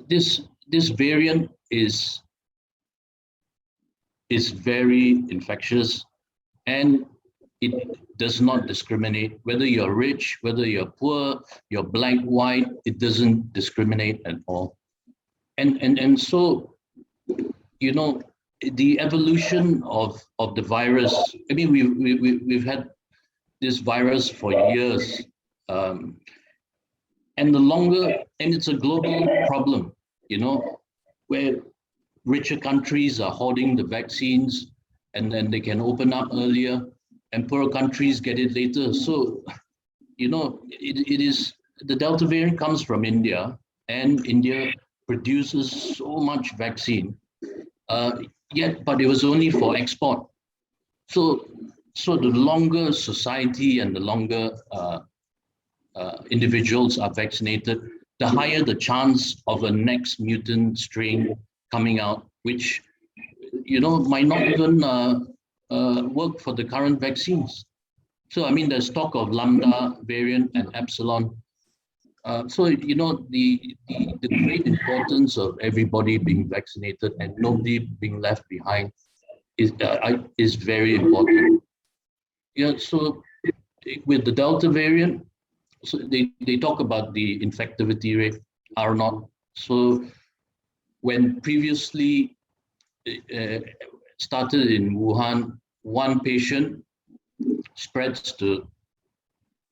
This variant is very infectious, and it does not discriminate whether you're rich, whether you're poor, you're black, white. It doesn't discriminate at all. And so, the evolution of the virus. I mean, we've had this virus for years, and it's a global problem. Where richer countries are hoarding the vaccines, and then they can open up earlier, and poorer countries get it later. So, it is, the Delta variant comes from India, and India produces so much vaccine, but it was only for export. So the longer society and the longer individuals are vaccinated, the higher the chance of a next mutant strain coming out, which might not even work for the current vaccines. So I mean, there's talk of Lambda variant and Epsilon. So the great importance of everybody being vaccinated and nobody being left behind is very important. So with the Delta variant, so they talk about the infectivity rate, R0. So when previously started in Wuhan, one patient spreads to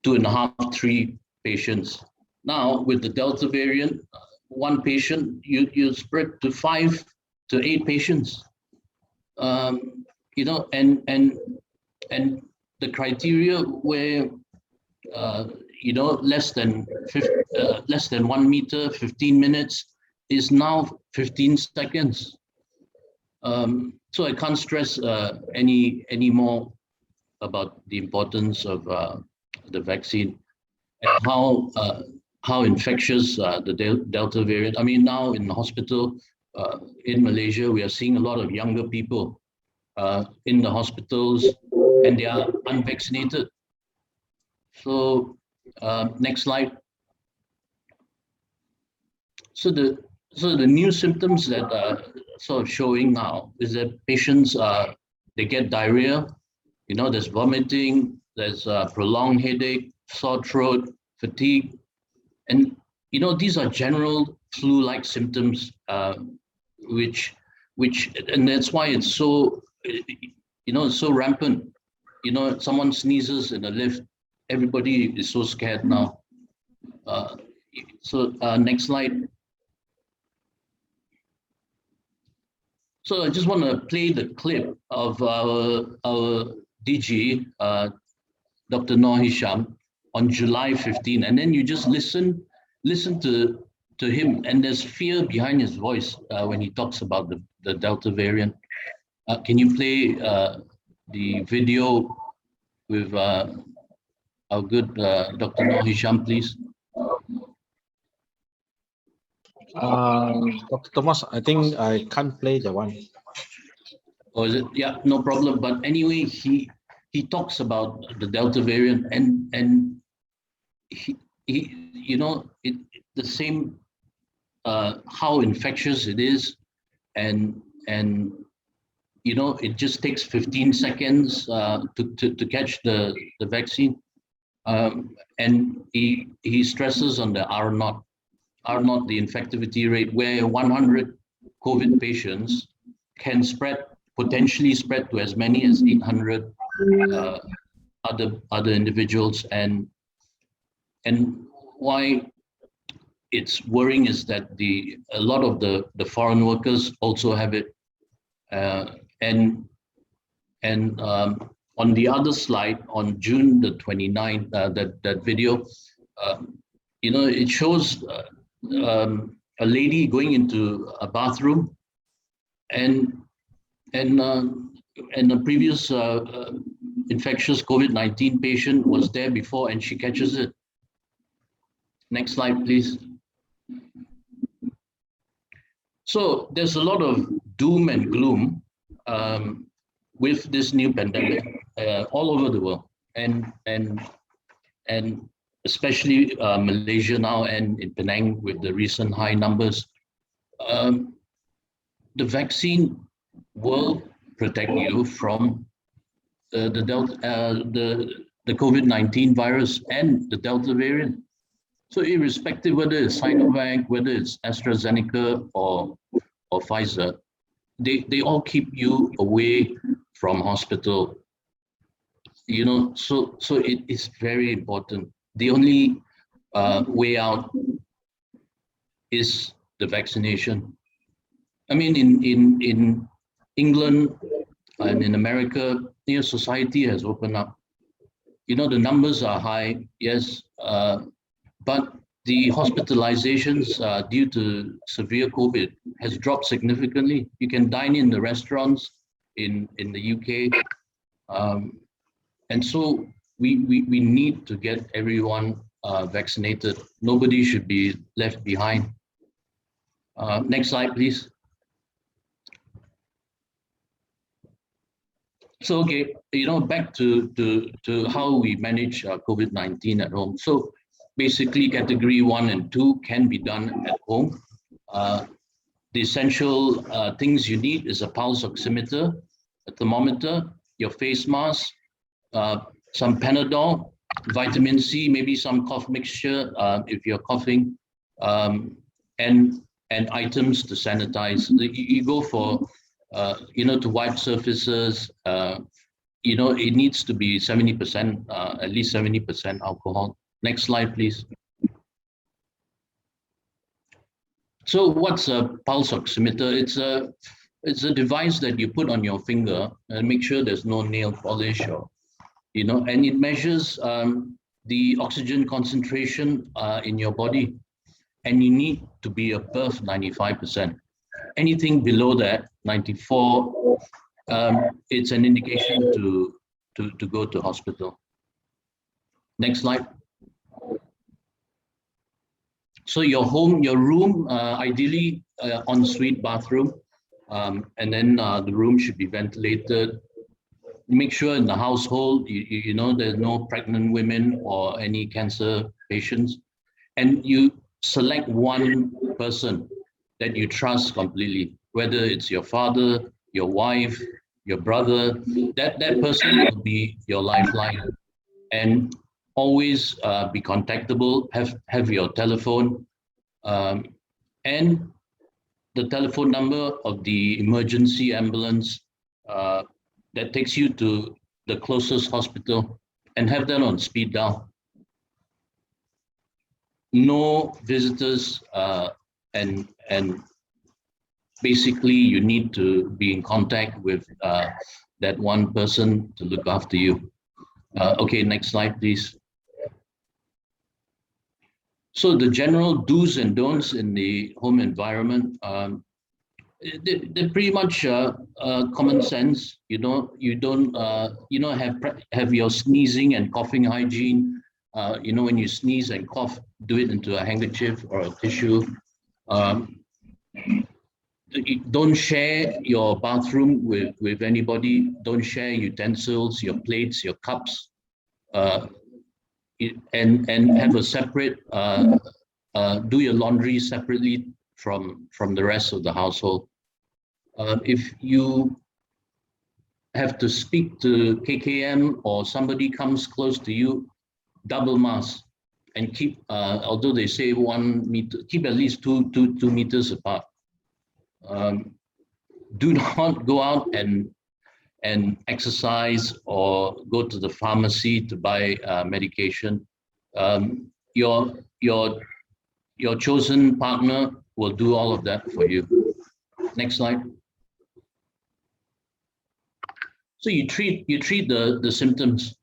2.5, 3 patients. Now with the Delta variant, one patient, you spread to 5 to 8 patients. And the criteria where less than 1 meter, 15 minutes is now 15 seconds. So I can't stress any more about the importance of the vaccine and how infectious the Delta variant. I mean, now in the hospital in Malaysia, we are seeing a lot of younger people in the hospitals, and they are unvaccinated. So next slide. So the new symptoms that are sort of showing now is that patients they get diarrhea, there's vomiting, there's prolonged headache, sore throat, fatigue, and these are general flu-like symptoms which and that's why it's so, it's so rampant. Someone sneezes in a lift, everybody is so scared now. Next slide. So I just want to play the clip of our DG, Dr. Noor Hisham, on July 15, and then you just listen to him, and there's fear behind his voice when he talks about the Delta variant. Can you play the video with our good Dr. Noor Hisham, please? Dr. Thomas, I think I can't play the one. Or is it? Yeah, no problem. But anyway, he talks about the Delta variant, and he the same how infectious it is, and it just takes 15 seconds to catch the vaccine, and he stresses on the R0, the infectivity rate, where 100 COVID patients can potentially spread to as many as 800 other individuals, and why it's worrying is that a lot of the foreign workers also have it, and on the other slide, on June the 29th, that video, it shows a lady going into a bathroom, and a previous infectious COVID-19 patient was there before, and she catches it. Next slide, please. So there's a lot of doom and gloom with this new pandemic all over the world, and especially Malaysia now, and in Penang with the recent high numbers. The vaccine will protect you from the COVID-19 virus and the Delta variant. So irrespective whether it's Sinovac, whether it's AstraZeneca or Pfizer, they all keep you away from hospital. So it is very important. The only way out is the vaccination. I mean, in England and in America, society has opened up. The numbers are high, yes, but the hospitalizations due to severe COVID has dropped significantly. You can dine in the restaurants in the UK, and so we need to get everyone vaccinated. Nobody should be left behind. Next slide, please. So, okay, back to how we manage COVID-19 at home. So basically category 1 and 2 can be done at home. The essential things you need is a pulse oximeter, a thermometer, your face mask, some Panadol, vitamin C, maybe some cough mixture if you're coughing, and items to sanitize. You go for to wipe surfaces, it needs to be 70%, at least 70% alcohol. Next slide, please. So what's a pulse oximeter? It's a device that you put on your finger and make sure there's no nail polish, or and it measures the oxygen concentration in your body, and you need to be above 95%. Anything below that, 94, it's an indication to go to hospital. Next slide. So your room, ideally ensuite bathroom, and then the room should be ventilated. Make sure in the household, there's no pregnant women or any cancer patients, and you select one person that you trust completely, whether it's your father, your wife, your brother. That person will be your lifeline, and always be contactable. Have your telephone, and the telephone number of the emergency ambulance that takes you to the closest hospital, and have that on speed dial. No visitors, and basically you need to be in contact with that one person to look after you. Okay, next slide, please. So the general do's and don'ts in the home environment, they're pretty much common sense. You don't have your sneezing and coughing hygiene. When you sneeze and cough, do it into a handkerchief or a tissue. Don't share your bathroom with anybody. Don't share utensils, your plates, your cups, and have a separate. Do your laundry separately from the rest of the household. If you have to speak to KKM or somebody comes close to you, double mask and keep. Although they say 1 meter, keep at least two meters apart. Do not go out and exercise or go to the pharmacy to buy medication. Your chosen partner will do all of that for you. Next slide. So you treat the symptoms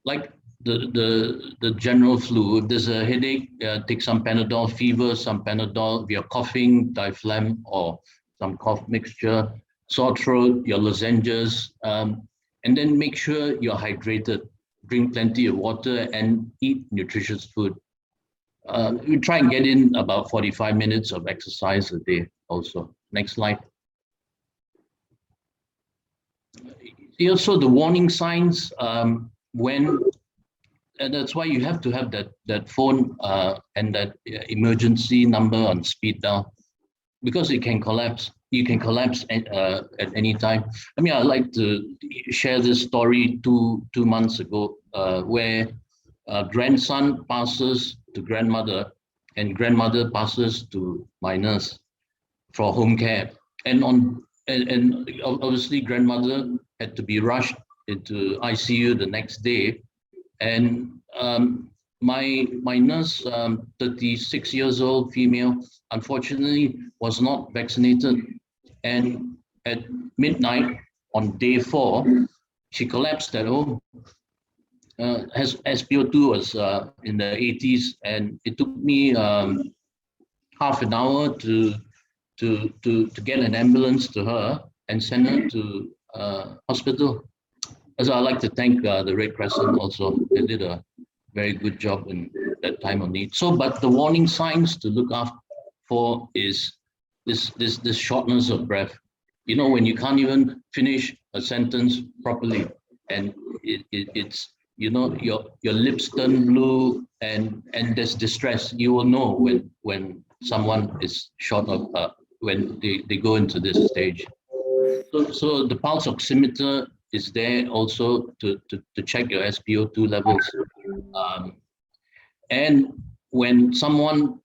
like the general flu. If there's a headache, take some Panadol. Fever, some Panadol. If you're coughing, Diflam or some cough mixture. Sore throat, your lozenges, and then make sure you're hydrated. Drink plenty of water and eat nutritious food. We try and get in about 45 minutes of exercise a day also. Next slide. Also the warning signs and that's why you have to have that phone and that emergency number on speed dial, because it can collapse. You can collapse at any time. I mean, I'd like to share this story two months ago where grandson passes to grandmother and grandmother passes to my nurse for home care. And obviously grandmother had to be rushed into ICU the next day. And my nurse, 36 years old, female, unfortunately was not vaccinated. And at midnight on day 4, she collapsed at home. SpO2 was in the 80s, and it took me half an hour to get an ambulance to her and send her to hospital. So I'd like to thank the Red Crescent also. They did a very good job in that time of need. So, but the warning signs to look out for is this shortness of breath. You know, when you can't even finish a sentence properly, and it's your lips turn blue and there's distress. You will know when someone is short of when they go into this stage. So the pulse oximeter is there also to check your SpO2 levels. And when someone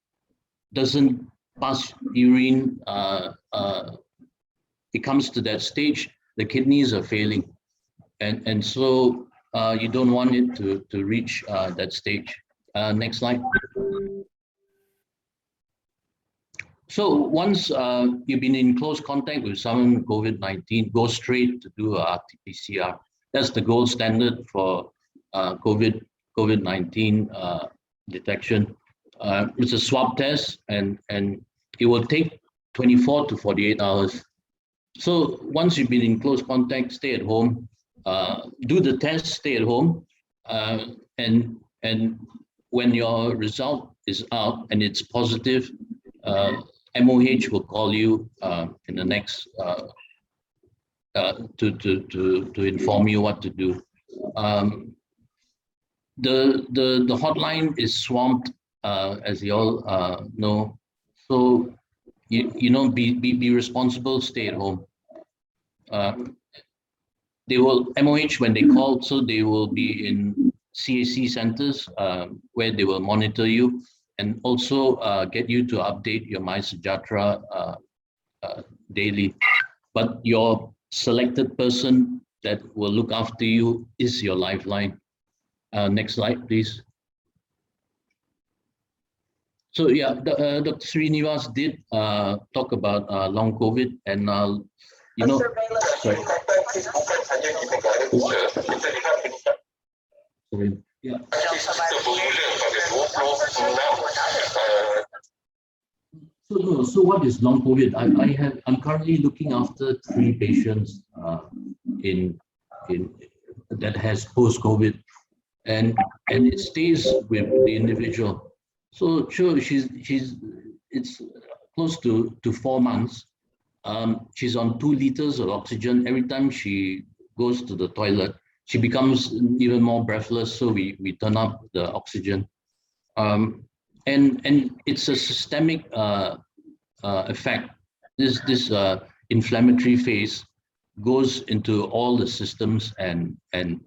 doesn't pass urine, it comes to that stage, the kidneys are failing. And so you don't want it to reach that stage. Next slide. So once you've been in close contact with someone with COVID-19, go straight to do a RT-PCR. That's the gold standard for COVID-19 detection. It's a swab test, and it will take 24 to 48 hours. So once you've been in close contact, stay at home, do the test, stay at home, and when your result is out and it's positive, MOH will call you in the next to inform you what to do. The hotline is swamped, as you all know. So be responsible. Stay at home. They will MOH when they call, so they will be in CAC centers where they will monitor you. and also get you to update your MySejahtera daily. But your selected person that will look after you is your lifeline. Next slide, please. So yeah, Dr. Srinivas did talk about long COVID, and you know, sorry. Sorry. Yeah. So what is long COVID? I'm currently looking after 3 patients in that has post-COVID, and it stays with the individual. So sure, it's close to 4 months. She's on 2 liters of oxygen. Every time she goes to the toilet, she becomes even more breathless. So we turn up the oxygen, and it's a systemic effect. This inflammatory phase goes into all the systems and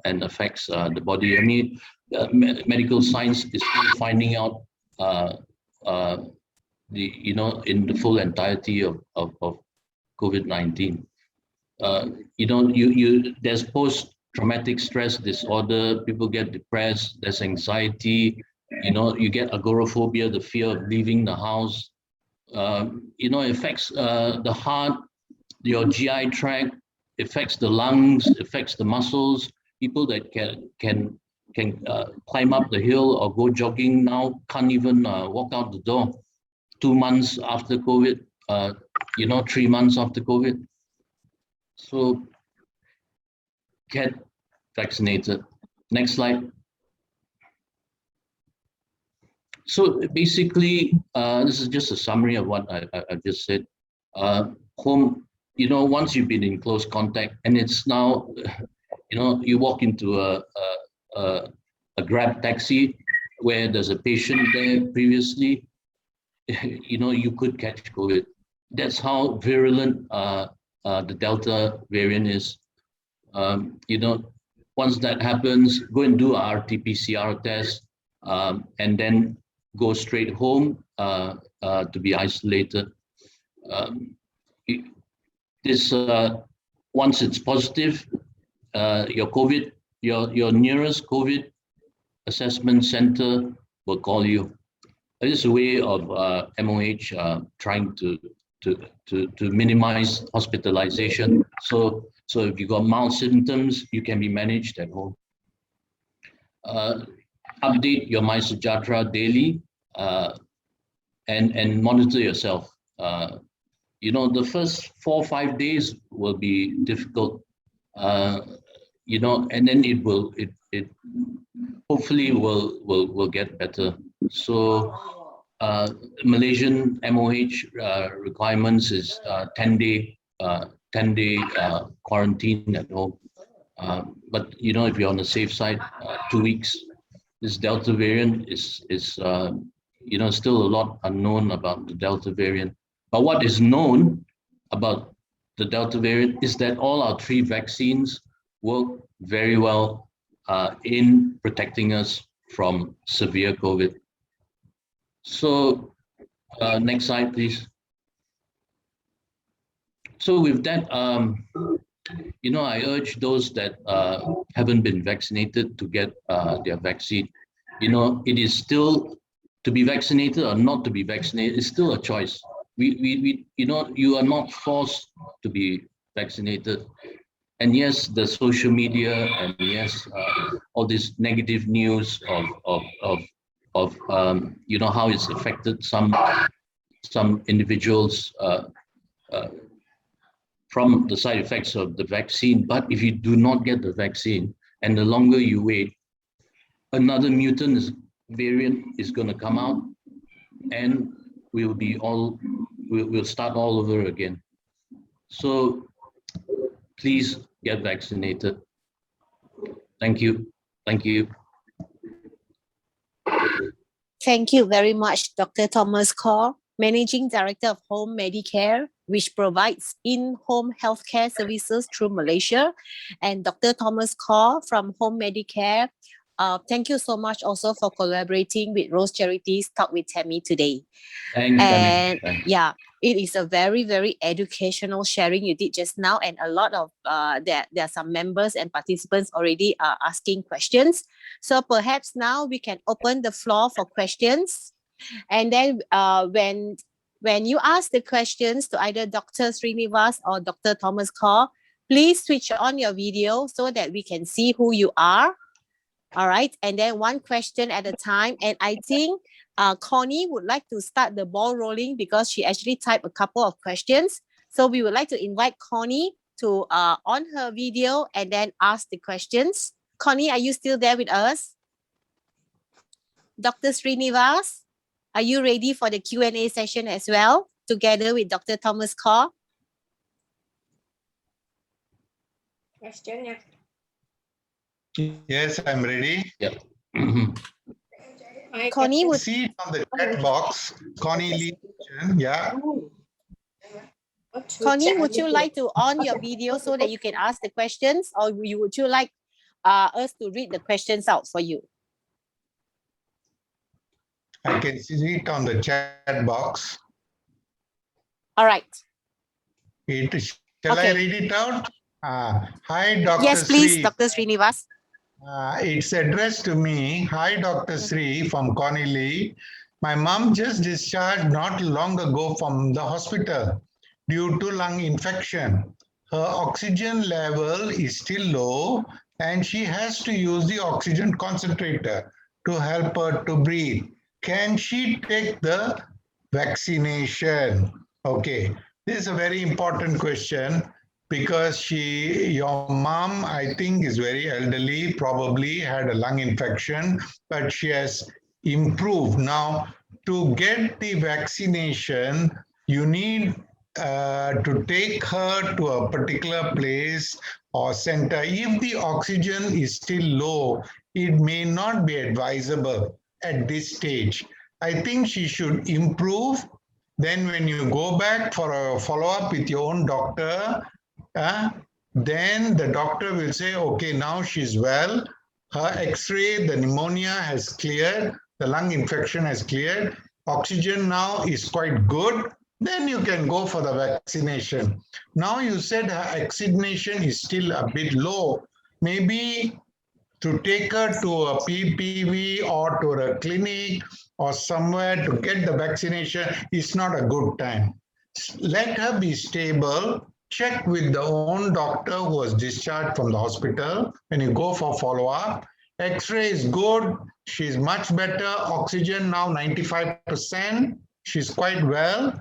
affects the body. I mean, medical science is still finding out in the full entirety of COVID-19. There's post-traumatic stress disorder. People get depressed. There's anxiety. You get agoraphobia, the fear of leaving the house. It affects the heart, your GI tract, affects the lungs, affects the muscles. People that can climb up the hill or go jogging now can't even walk out the door. 2 months after COVID, 3 months after COVID. So get vaccinated. Next slide. So basically, this is just a summary of what I just said. Home, once you've been in close contact, and it's now, you walk into a Grab taxi where there's a patient there previously, you could catch COVID. That's how virulent the Delta variant is. Once that happens, go and do a RT-PCR test, and then go straight home to be isolated. Once it's positive, your nearest COVID assessment center will call you. It is a way of MOH trying to minimize hospitalization. So if you got mild symptoms, you can be managed at home. Update your MySejahtera daily and monitor yourself. The first 4 or 5 days will be difficult, and then it hopefully will get better. So Malaysian MOH requirements is 10-day quarantine at home. But if you're on the safe side, 2 weeks. This Delta variant is still a lot unknown about the Delta variant. But what is known about the Delta variant is that all our 3 vaccines work very well in protecting us from severe COVID. So next slide, please. So with that, I urge those that haven't been vaccinated to get their vaccine. It is still, to be vaccinated or not to be vaccinated is still a choice. You are not forced to be vaccinated. And yes, the social media, and yes, all this negative news of how it's affected some individuals from the side effects of the vaccine. But if you do not get the vaccine, and the longer you wait, another mutant variant is going to come out, and we'll start all over again. So please get vaccinated. Thank you. Thank you. Thank you very much, Dr. Thomas Kaur, Managing Director of Home Medicare, which provides in-home healthcare services through Malaysia, and Dr. Thomas Kaur from Home Medicare, thank you so much also for collaborating with Rose Charities Talk with Tammy today. Thanks, Tammy. And Thanks. yeah, it is a very, very educational sharing you did just now. And a lot of, there are some members and participants already asking questions. So perhaps now we can open the floor for questions. And then when you ask the questions to either Dr. Srinivas or Dr. Thomas Kaur, please switch on your video so that we can see who you are. All right. And then one question at a time. And I think Connie would like to start the ball rolling because she actually typed a couple of questions. So we would like to invite Connie to on her video and then ask the questions. Connie, are you still there with us? Dr. Srinivas, are you ready for the Q&A session as well, together with Dr. Thomas Kaur? Question, yeah. Yes, I'm ready. Yep. Connie would See it on the chat box. Connie Lee. Yeah. Connie, would you like to on your video so that you can ask the questions, or would you like us to read the questions out for you? I can see it on the chat box. All right. Shall I Okay. read it out? Hi, Dr. Yes, please, Sri. Dr. Srinivas. It's addressed to me. Hi, Dr. Sri from Corneli. My mom just discharged not long ago from the hospital due to lung infection. Her oxygen level is still low and she has to use the oxygen concentrator to help her to breathe. Can she take the vaccination? Okay, this is a very important question because your mom, I think, is very elderly, probably had a lung infection, but she has improved. Now, to get the vaccination, you need to take her to a particular place or center. If the oxygen is still low, it may not be advisable at this stage. I think she should improve. Then when you go back for a follow-up with your own doctor, then the doctor will say, okay, now she's well. Her x-ray, the pneumonia has cleared, the lung infection has cleared, oxygen now is quite good. Then you can go for the vaccination. Now you said her oxygenation is still a bit low. Maybe to take her to a PPV or to a clinic or somewhere to get the vaccination is not a good time. Let her be stable. Check with the own doctor who was discharged from the hospital when you go for follow-up. X-ray is good. She's much better. Oxygen now 95%. She's quite well.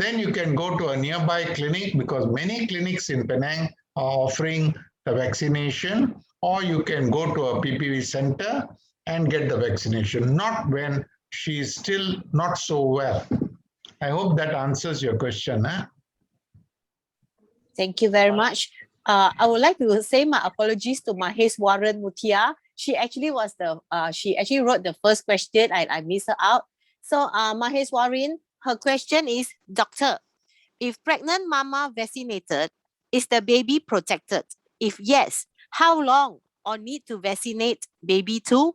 Then you can go to a nearby clinic because many clinics in Penang are offering the vaccination, or you can go to a PPV center and get the vaccination, not when she's still not so well. I hope that answers your question. Thank you very much. I would like to say my apologies to Mahesh Warren Mutia. She actually was she actually wrote the first question. I missed her out. So Mahesh Warren, her question is, Doctor, if pregnant mama vaccinated, is the baby protected? If yes, how long or need to vaccinate baby too?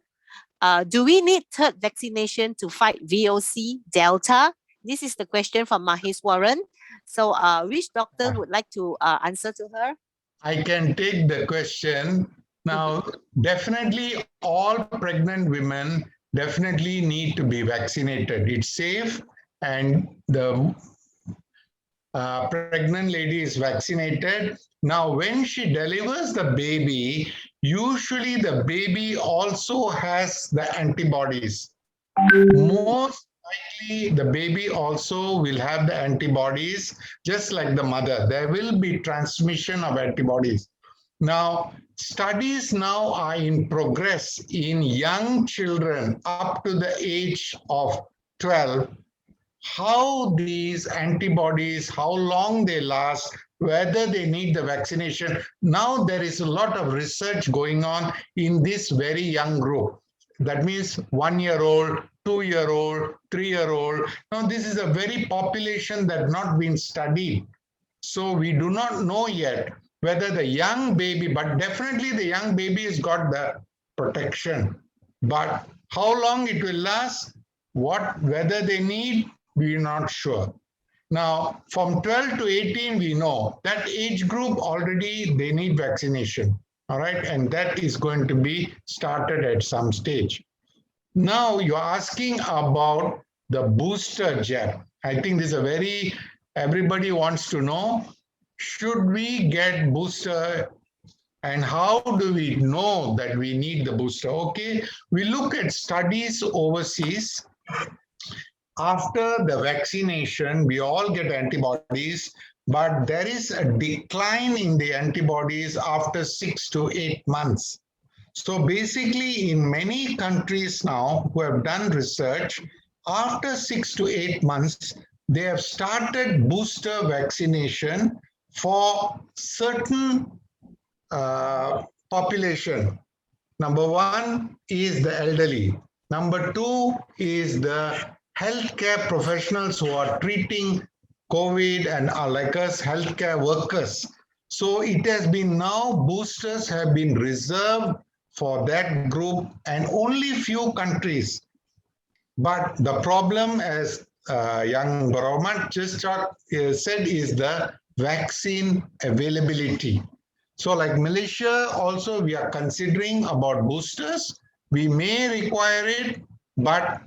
Do we need third vaccination to fight VOC Delta? This is the question from Mahesh Warren. So which doctor would like to answer to her? I can take the question. Now, definitely all pregnant women definitely need to be vaccinated. It's safe and the pregnant lady is vaccinated. Now, when she delivers the baby, usually the baby also has the antibodies. Most likely, the baby also will have the antibodies, just like the mother. There will be transmission of antibodies. Now, studies now are in progress in young children up to the age of 12. How these antibodies, how long they last, whether they need the vaccination. Now there is a lot of research going on in this very young group. That means 1-year-old, 2-year-old, 3-year-old. Now this is a very population that not been studied. So we do not know yet whether the young baby, but definitely the young baby has got the protection. But how long it will last, whether they need, we're not sure. Now, from 12 to 18, we know that age group already they need vaccination. All right. And that is going to be started at some stage. Now you're asking about the booster jab. I think this is everybody wants to know, should we get booster and how do we know that we need the booster? Okay, we look at studies overseas. After the vaccination, we all get antibodies, but there is a decline in the antibodies after 6 to 8 months. So basically, in many countries now who have done research, after 6 to 8 months, they have started booster vaccination for certain population. Number one is the elderly. Number two is the healthcare professionals who are treating COVID and are like us, healthcare workers. So it has been now, boosters have been reserved for that group and only few countries. But the problem, as young Baromat just said, is the vaccine availability. So like Malaysia, also we are considering about boosters. We may require it, but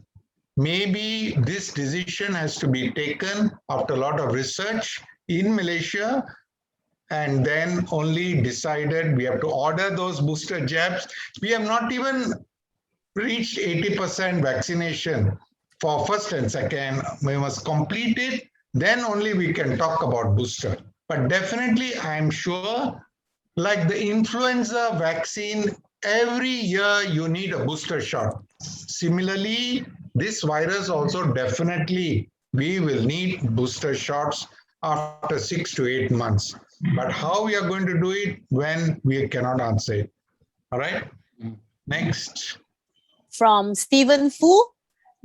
maybe this decision has to be taken after a lot of research in Malaysia, and then only decided we have to order those booster jabs. We have not even reached 80% vaccination for first and second. We must complete it, then only we can talk about booster. But definitely, I'm sure, like the influenza vaccine, every year you need a booster shot. Similarly, this virus also definitely we will need booster shots after 6 to 8 months. But how we are going to do it when we cannot answer it. All right. Next. From Stephen Fu,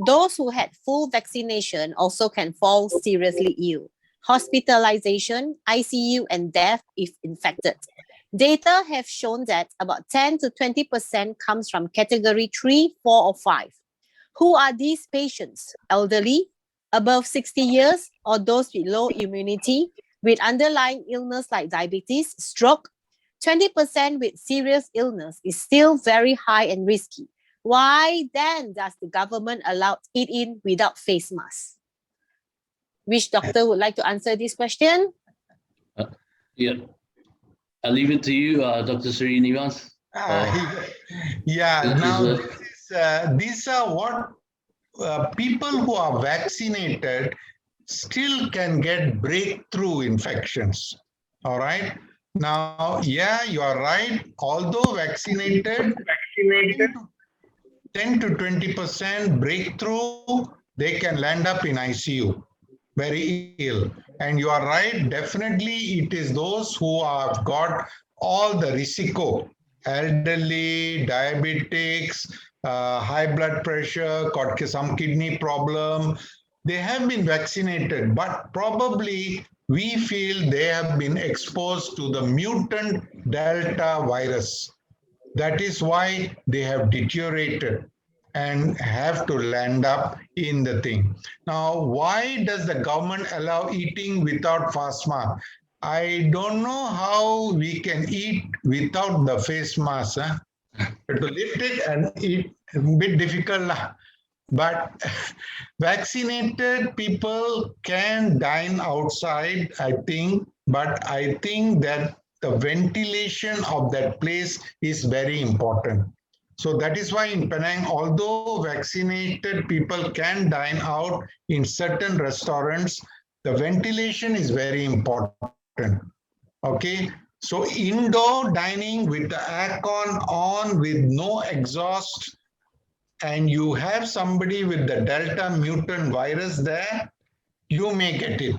those who had full vaccination also can fall seriously ill. Hospitalization, ICU, and death if infected. Data have shown that about 10 to 20% comes from category 3, 4, or 5. Who are these patients? Elderly, above 60 years, or those with low immunity, with underlying illness like diabetes, stroke? 20% with serious illness is still very high and risky. Why then does the government allow it in without face masks? Which doctor would like to answer this question? Yeah, I'll leave it to you, Dr. Srinivas. These are what people who are vaccinated still can get breakthrough infections. All right. Now, yeah, you are right. Although vaccinated 10 to 20% breakthrough, they can land up in ICU, very ill. And you are right, definitely it is those who have got all the risico, elderly, diabetics, high blood pressure, got some kidney problem. They have been vaccinated, but probably we feel they have been exposed to the mutant Delta virus. That is why they have deteriorated and have to land up in the thing. Now, why does the government allow eating without face mask? I don't know how we can eat without the face mask. To lift it and eat, a bit difficult. But vaccinated people can dine outside, I think. But I think that the ventilation of that place is very important. So that is why in Penang, although vaccinated people can dine out in certain restaurants, the ventilation is very important. Okay. So indoor dining with the aircon on with no exhaust, and you have somebody with the Delta mutant virus there, you may get it,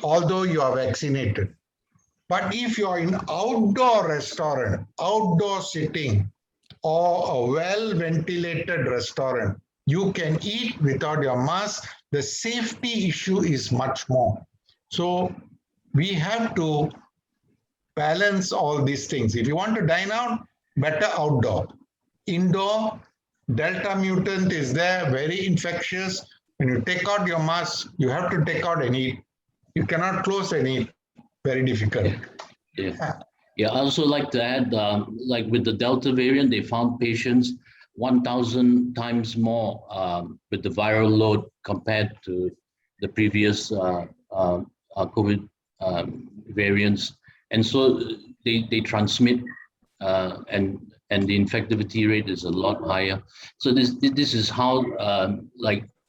although you are vaccinated. But if you are in outdoor restaurant, outdoor sitting, or a well-ventilated restaurant, you can eat without your mask. The safety issue is much more. So we have to balance all these things. If you want to dine out, better outdoor. indoor. Delta mutant is there, very infectious. When you take out your mask, you have to take out and eat. You cannot close and eat. Very difficult. Yeah. Yeah, I also like to add, like with the Delta variant, they found patients 1,000 times more with the viral load compared to the previous COVID variants. And so they transmit and the infectivity rate is a lot higher. So this is how,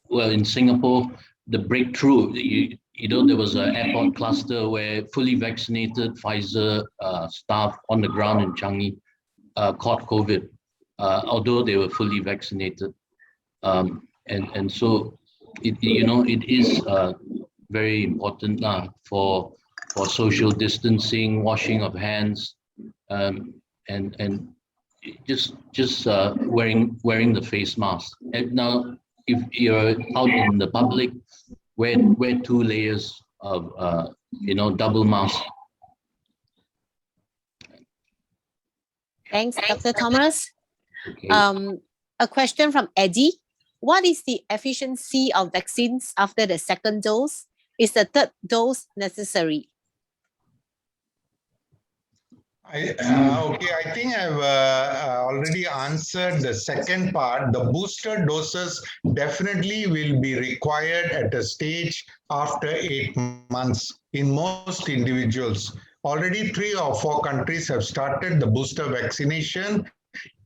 well, in Singapore, the breakthrough, there was an airport cluster where fully vaccinated Pfizer staff on the ground in Changi caught COVID, although they were fully vaccinated. And so, it is very important for social distancing, washing of hands, and just wearing the face mask. And now, if you're out in the public, wear 2 layers of double mask. Thanks, Dr. Thomas. Okay. A question from Eddie. What is the efficiency of vaccines after the second dose? Is the third dose necessary? Okay, I think I've already answered the second part. The booster doses definitely will be required at a stage after 8 months in most individuals. Already 3 or 4 countries have started the booster vaccination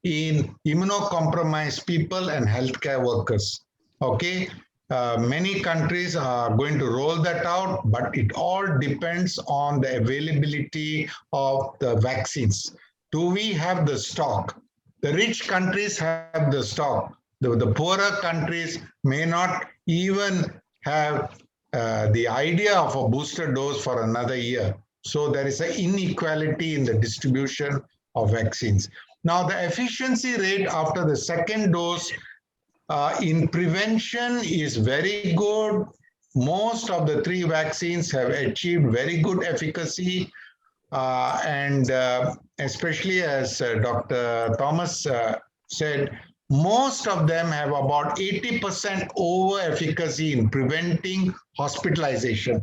in immunocompromised people and healthcare workers. Okay, many countries are going to roll that out, but it all depends on the availability of the vaccines. Do we have the stock? The rich countries have the stock. The poorer countries may not even have the idea of a booster dose for another year. So there is an inequality in the distribution of vaccines. Now, the efficiency rate after the second dose in prevention is very good. Most of the 3 vaccines have achieved very good efficacy. And especially as Dr. Thomas said, most of them have about 80% over efficacy in preventing hospitalization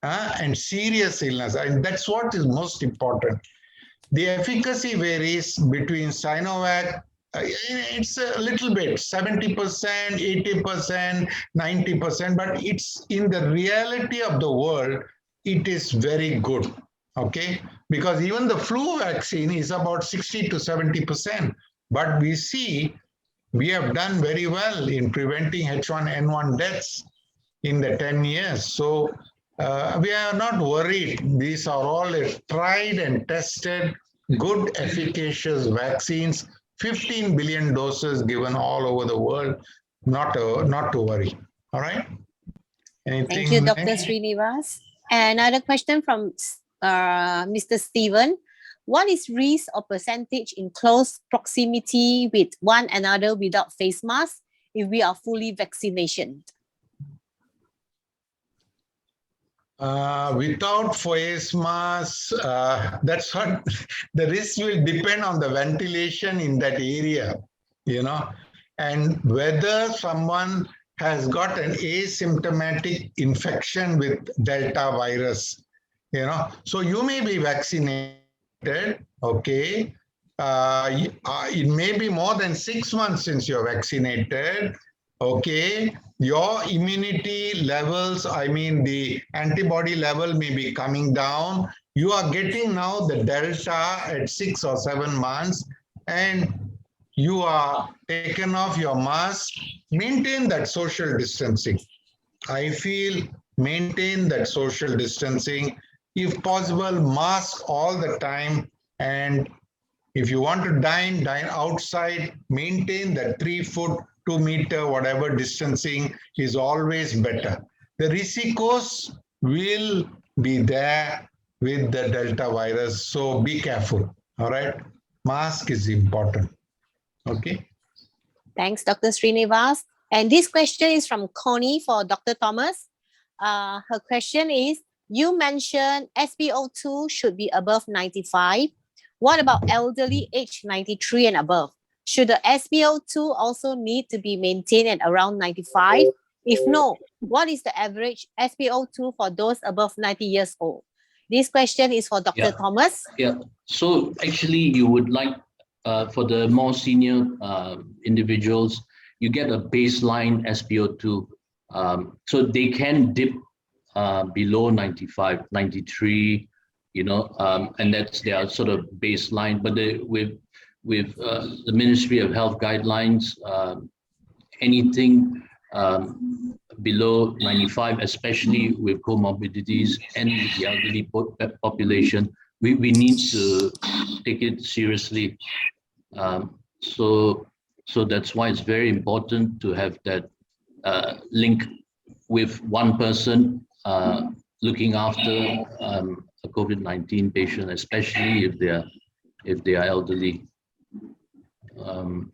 and serious illness. And that's what is most important. The efficacy varies between Sinovac. It's a little bit, 70%, 80%, 90%, but it's in the reality of the world, it is very good, okay? Because even the flu vaccine is about 60 to 70%, but we see we have done very well in preventing H1N1 deaths in the 10 years. So we are not worried. These are all tried and tested, good, efficacious vaccines, 15 billion doses given all over the world, not to worry. All right? Anything Thank you, Dr. next? Srinivas. Another question from Mr. Stephen. What is risk or percentage in close proximity with one another without face masks if we are fully vaccinated? Without face masks, that's what the risk will depend on the ventilation in that area, and whether someone has got an asymptomatic infection with Delta virus, So you may be vaccinated, okay? It may be more than 6 months since you're vaccinated, okay? Your immunity levels, the antibody level may be coming down. You are getting now the Delta at 6 or 7 months, and you are taken off your mask. Maintain that social distancing. I feel maintain that social distancing. If possible, mask all the time. And if you want to dine outside, maintain that 3 foot, 2 meter, whatever distancing is always better. The risicos will be there with the Delta virus, so be careful, all right? Mask is important, okay? Thanks, Dr. Srinivas. And this question is from Connie for Dr. Thomas. Her question is, you mentioned SpO2 should be above 95. What about elderly age 93 and above? Should the SpO2 also need to be maintained at around 95? If no, what is the average SpO2 for those above 90 years old? This question is for Dr. Yeah. Thomas. Yeah. So actually, you would like for the more senior individuals, you get a baseline SpO2. So they can dip below 95, 93, and that's their sort of baseline. But with the Ministry of Health guidelines, anything below 95, especially with comorbidities and the elderly population, we need to take it seriously. So that's why it's very important to have that link with one person looking after a COVID-19 patient, especially if they are elderly. Well,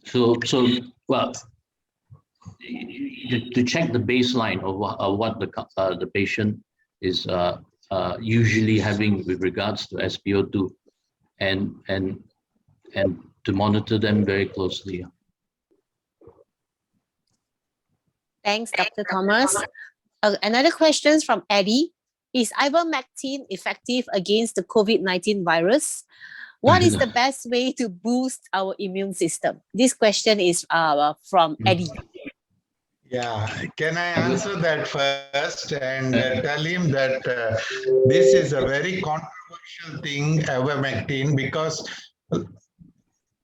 to check the baseline of what the patient is usually having with regards to SpO2, and to monitor them very closely. Thanks, Dr. Thomas. Another question from Eddie. Is ivermectin effective against the COVID-19 virus? What is the best way to boost our immune system? This question is from Eddie. Yeah, can I answer that first and tell him that this is a very controversial thing, ivermectin, because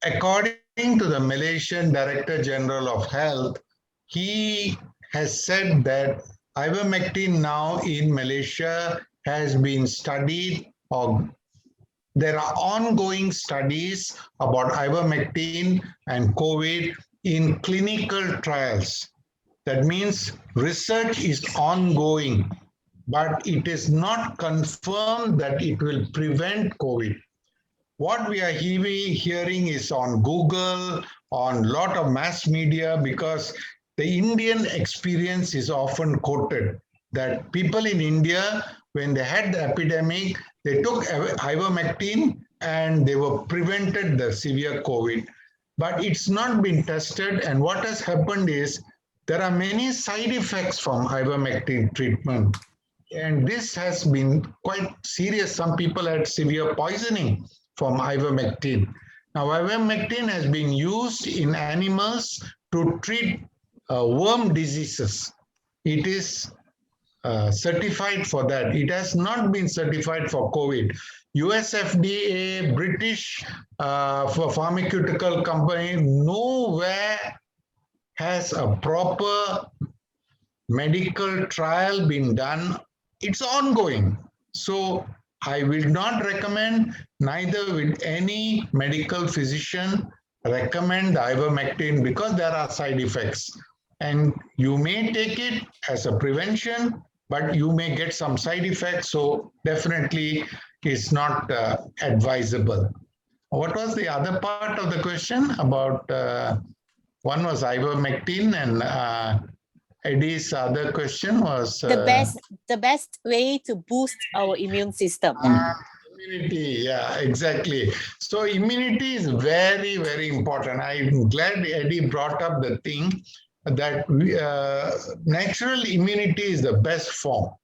according to the Malaysian Director General of Health, he has said that ivermectin now in Malaysia has been studied, or there are ongoing studies about ivermectin and COVID in clinical trials. That means research is ongoing, but it is not confirmed that it will prevent COVID. What we are hearing is on Google, on a lot of mass media, because the Indian experience is often quoted, that people in India, when they had the epidemic, they took ivermectin and they were prevented the severe COVID. But it's not been tested, and what has happened is there are many side effects from ivermectin treatment. And this has been quite serious. Some people had severe poisoning from ivermectin. Now, ivermectin has been used in animals to treat worm diseases. It is certified for that. It has not been certified for COVID. US FDA, British for pharmaceutical company, nowhere has a proper medical trial been done. It's ongoing. So I will not recommend, neither will any medical physician recommend the ivermectin, because there are side effects. And you may take it as a prevention, but you may get some side effects. So definitely it's not advisable. What was the other part of the question about? One was ivermectin, and Eddie's other question was the best way to boost our immune system. Immunity, yeah, exactly. So immunity is very, very important. I'm glad Eddie brought up the thing that natural immunity is the best form.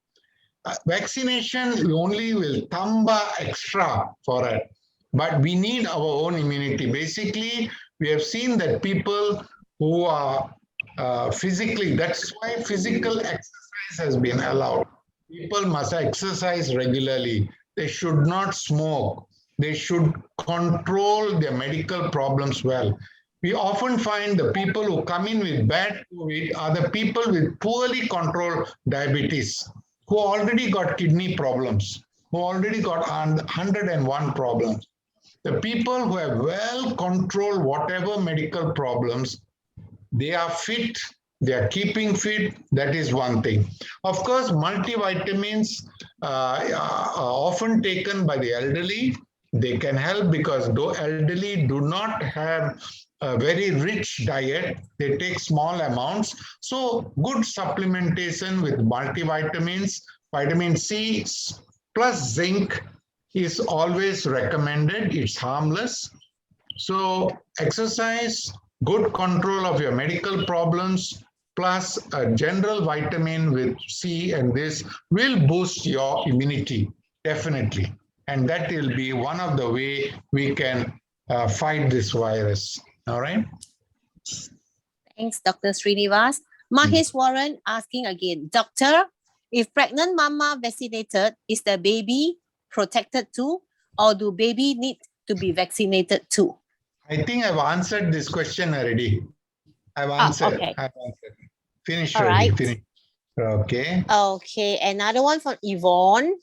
Vaccination only will thamba extra for it, but we need our own immunity. Basically, we have seen that people who are physically, that's why physical exercise has been allowed. People must exercise regularly. They should not smoke. They should control their medical problems well. We often find the people who come in with bad COVID are the people with poorly controlled diabetes, who already got kidney problems, who already got 101 problems. The people who have well controlled whatever medical problems, they are fit, they are keeping fit, that is one thing. Of course, multivitamins are often taken by the elderly. They can help because the elderly do not have a very rich diet. They take small amounts. So good supplementation with multivitamins, vitamin C plus zinc is always recommended. It's harmless. So exercise, good control of your medical problems, plus a general vitamin with C and this will boost your immunity, definitely. And that will be one of the way we can fight this virus. All right. Thanks, Dr. Srinivas. Mahesh Warren asking again, Doctor, if pregnant mama vaccinated, is the baby protected too, or do baby need to be vaccinated too? I think I've answered this question already. I've answered. Okay. I've answered. Finish All already. right. Finish. Okay. Okay, another one from Yvonne.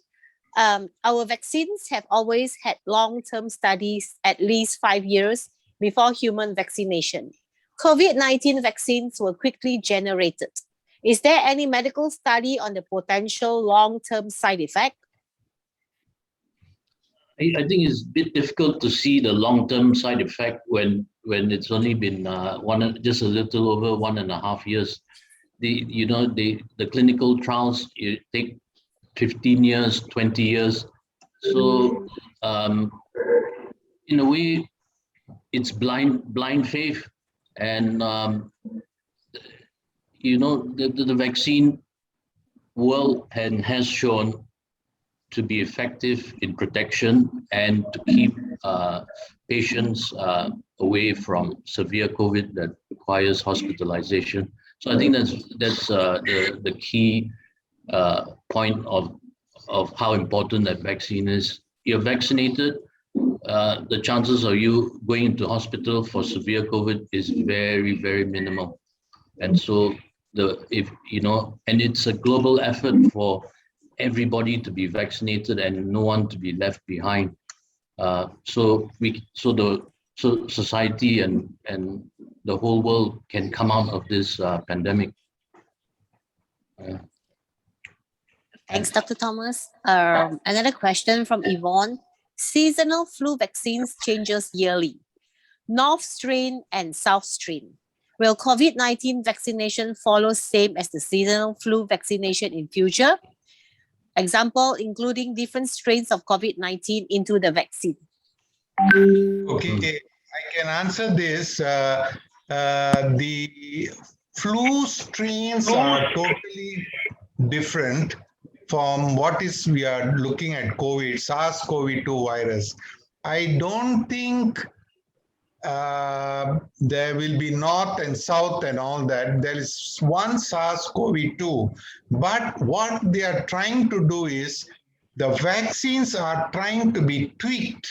Our vaccines have always had long-term studies, at least 5 years before human vaccination. COVID-19 vaccines were quickly generated. Is there any medical study on the potential long-term side effect? I think it's a bit difficult to see the long-term side effect when it's only been just a little over 1.5 years. The clinical trials take 15 years, 20 years. So in a way, it's blind faith, and the vaccine has shown to be effective in protection and to keep patients away from severe COVID that requires hospitalization. So I think that's the key point of how important that vaccine is. You're vaccinated, the chances of you going into hospital for severe COVID is very, very minimal. And so and it's a global effort for everybody to be vaccinated and no one to be left behind. So society and the whole world can come out of this pandemic. Thanks, Dr. Thomas. Another question from Yvonne. Seasonal flu vaccines changes yearly. North strain and South strain. Will COVID-19 vaccination follow same as the seasonal flu vaccination in future? Example, including different strains of COVID-19 into the vaccine. Okay, I can answer this. The flu strains are totally different from what is we are looking at COVID, SARS-CoV-2 virus. I don't think there will be north and south and all that. There is one SARS-CoV-2, but what they are trying to do is the vaccines are trying to be tweaked.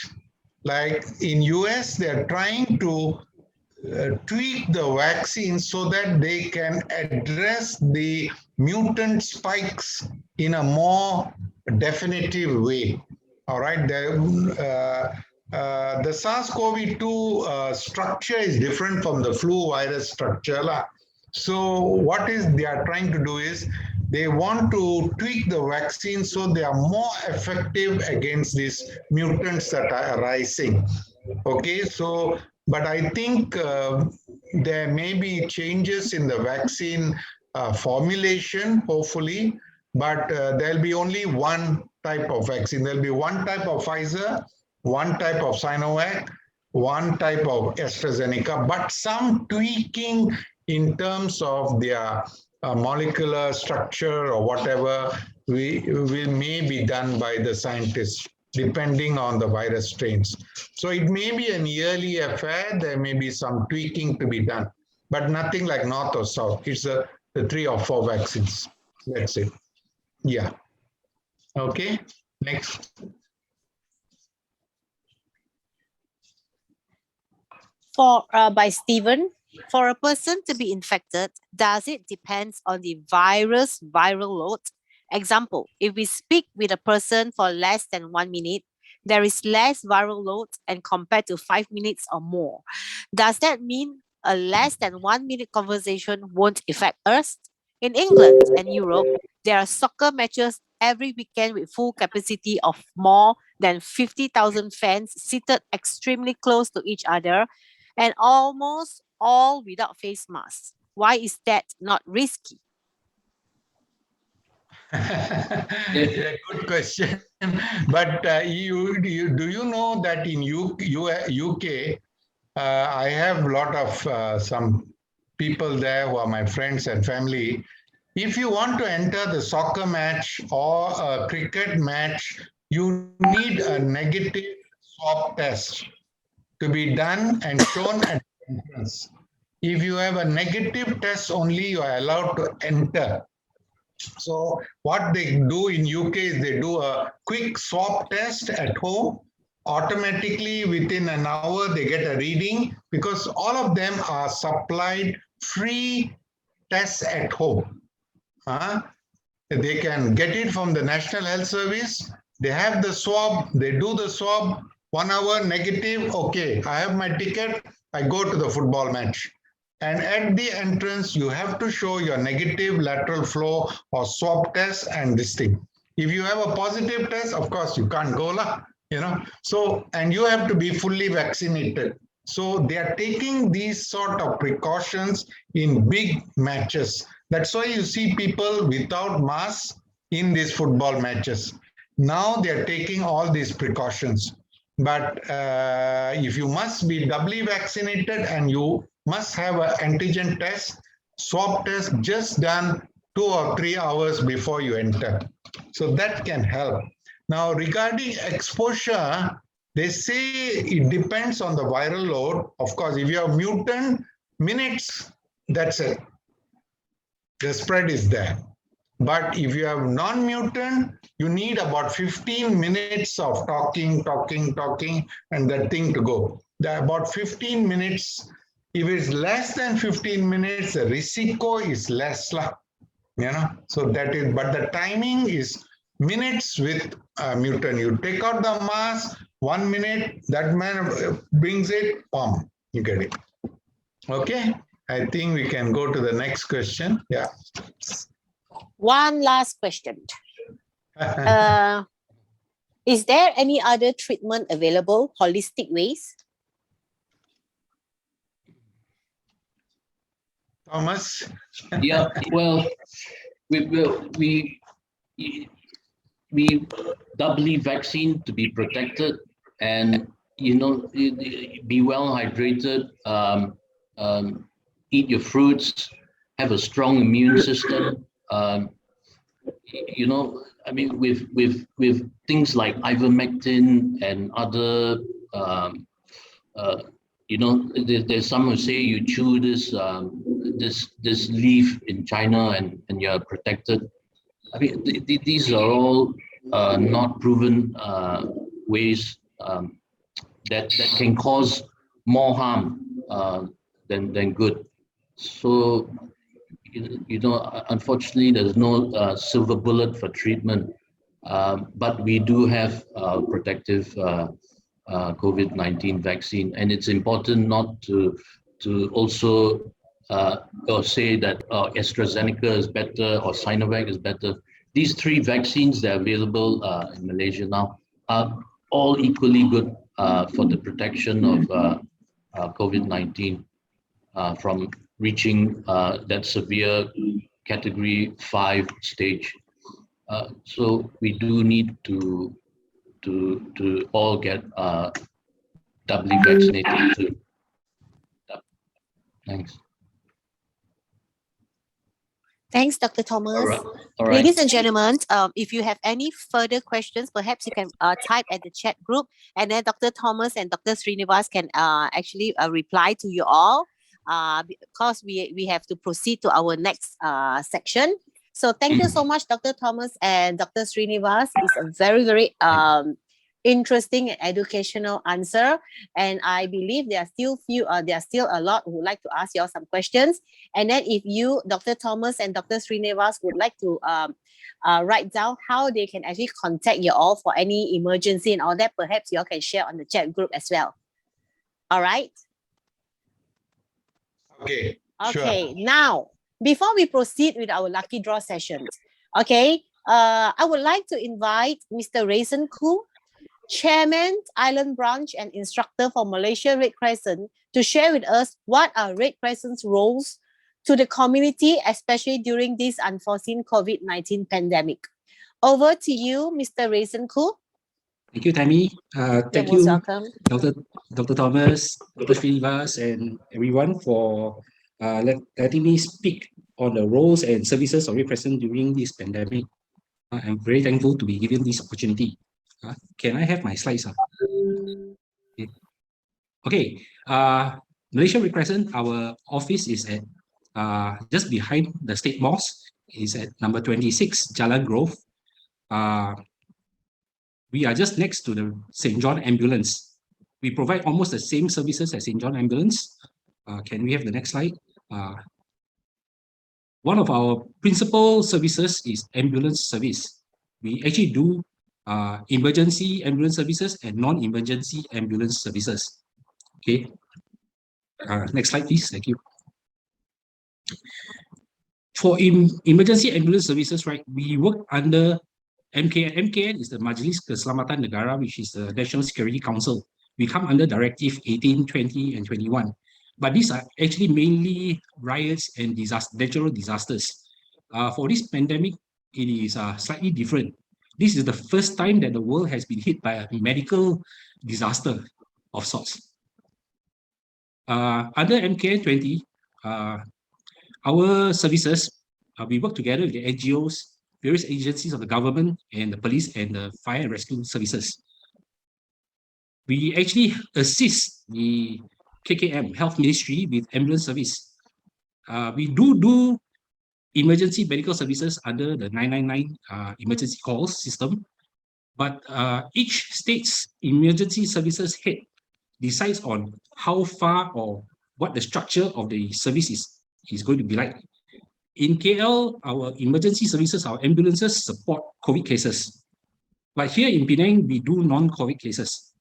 Like in US, they are trying to tweak the vaccine so that they can address the mutant spikes in a more definitive way. All right. The SARS-CoV-2 structure is different from the flu virus structure. So what they are trying to do is they want to tweak the vaccine so they are more effective against these mutants that are arising. Okay, so but I think there may be changes in the vaccine formulation, hopefully, but there'll be only one type of vaccine. There'll be one type of Pfizer, one type of Sinovac, one type of AstraZeneca, but some tweaking in terms of their molecular structure or whatever may be done by the scientists, depending on the virus strains. So it may be an yearly affair. There may be some tweaking to be done, but nothing like north or south. It's the 3 or 4 vaccines. That's it. Yeah. Okay. Next. By Stephen, for a person to be infected, does it depend on the virus viral load? Example, if we speak with a person for less than 1 minute, there is less viral load and compared to 5 minutes or more. Does that mean a less than 1 minute conversation won't affect us? In England and Europe, there are soccer matches every weekend with full capacity of more than 50,000 fans seated extremely close to each other and almost all without face masks. Why is that not risky? Yeah, good question. But do you know that in UK, I have a lot of some people there who are my friends and family. If you want to enter the soccer match or a cricket match, you need a negative swab test to be done and shown at the entrance. If you have a negative test only, you are allowed to enter. So what they do in UK is they do a quick swab test at home. Automatically within an hour they get a reading because all of them are supplied free tests at home. They can get it from the National Health Service. They have the swab, they do the swab, 1 hour negative, okay, I have my ticket, I go to the football match. And at the entrance, you have to show your negative lateral flow or swab test and this thing. If you have a positive test, of course, you can't go lah, So, and you have to be fully vaccinated. So they are taking these sort of precautions in big matches. That's why you see people without masks in these football matches. Now they are taking all these precautions. But if you must be doubly vaccinated and you must have an antigen test, swab test just done 2 or 3 hours before you enter. So that can help. Now, regarding exposure, they say it depends on the viral load. Of course, if you have mutant, minutes, that's it. The spread is there. But if you have non-mutant, you need about 15 minutes of talking, and that thing to go. About 15 minutes. If it's less than 15 minutes, the risiko is less. So that is, but the timing is minutes with mutant. You take out the mask, 1 minute, that man brings it, boom, you get it. Okay, I think we can go to the next question. Yeah. One last question. Is there any other treatment available, holistic ways? Thomas? Yeah, well, we doubly vaccine to be protected and, be well hydrated, eat your fruits, have a strong immune system. With things like ivermectin and other, there's some who say you chew this leaf in China and you're protected. I mean, these are all not proven ways that can cause more harm than good. So, unfortunately, there's no silver bullet for treatment, but we do have protective COVID-19 vaccine, and it's important not to also or say that AstraZeneca is better or Sinovac is better. These 3 vaccines that are available in Malaysia now are all equally good for the protection of COVID-19 from reaching that severe category 5 stage. So we do need to all get doubly vaccinated too. Thanks. Thanks, Dr. Thomas. All right. Ladies and gentlemen, if you have any further questions, perhaps you can type at the chat group, and then Dr. Thomas and Dr. Srinivas can actually reply to you all, because we have to proceed to our next section. So thank you so much, Dr. Thomas and Dr. Srinivas. It's a very, very interesting and educational answer, and I believe there are still a lot who would like to ask you all some questions. And then if you, Dr. Thomas and Dr. Srinivas, would like to write down how they can actually contact you all for any emergency and all that, perhaps you all can share on the chat group as well. All right. Okay. Okay. Sure. Now, before we proceed with our lucky draw sessions, okay, I would like to invite Mr. Raisin Khoo, Chairman, Island Branch and Instructor for Malaysia Red Crescent, to share with us what are Red Crescent's roles to the community, especially during this unforeseen COVID-19 pandemic. Over to you, Mr. Raisin Khoo. Thank you, Tammy. Thank most you, welcome. Dr. Thomas, Dr. Srinivas, and everyone for letting me speak on the roles and services already present during this pandemic. I'm very thankful to be given this opportunity. Can I have my slides? Okay. Malaysia Red Crescent, our office is at just behind the State Mosque. Is at number 26, Jalan Grove. We are just next to the St. John Ambulance. We provide almost the same services as St. John Ambulance. Can we have the next slide? One of our principal services is ambulance service. We actually do emergency ambulance services and non-emergency ambulance services. Okay. Next slide, please. Thank you. For emergency ambulance services, right, we work under MKN. MKN is the Majlis Keselamatan Negara, which is the National Security Council. We come under Directive 18, 20, and 21. But these are actually mainly riots and natural disasters. For this pandemic, it is slightly different. This is the first time that the world has been hit by a medical disaster of sorts. Under MKN 20, our services, we work together with the NGOs, various agencies of the government, and the police and the fire and rescue services. We actually assist the KKM, Health Ministry, with ambulance service. We do emergency medical services under the 999 emergency calls system, but each state's emergency services head decides on how far or what the structure of the service is going to be like. In KL, our emergency services, our ambulances support COVID cases. But here in Penang, we do non-COVID cases,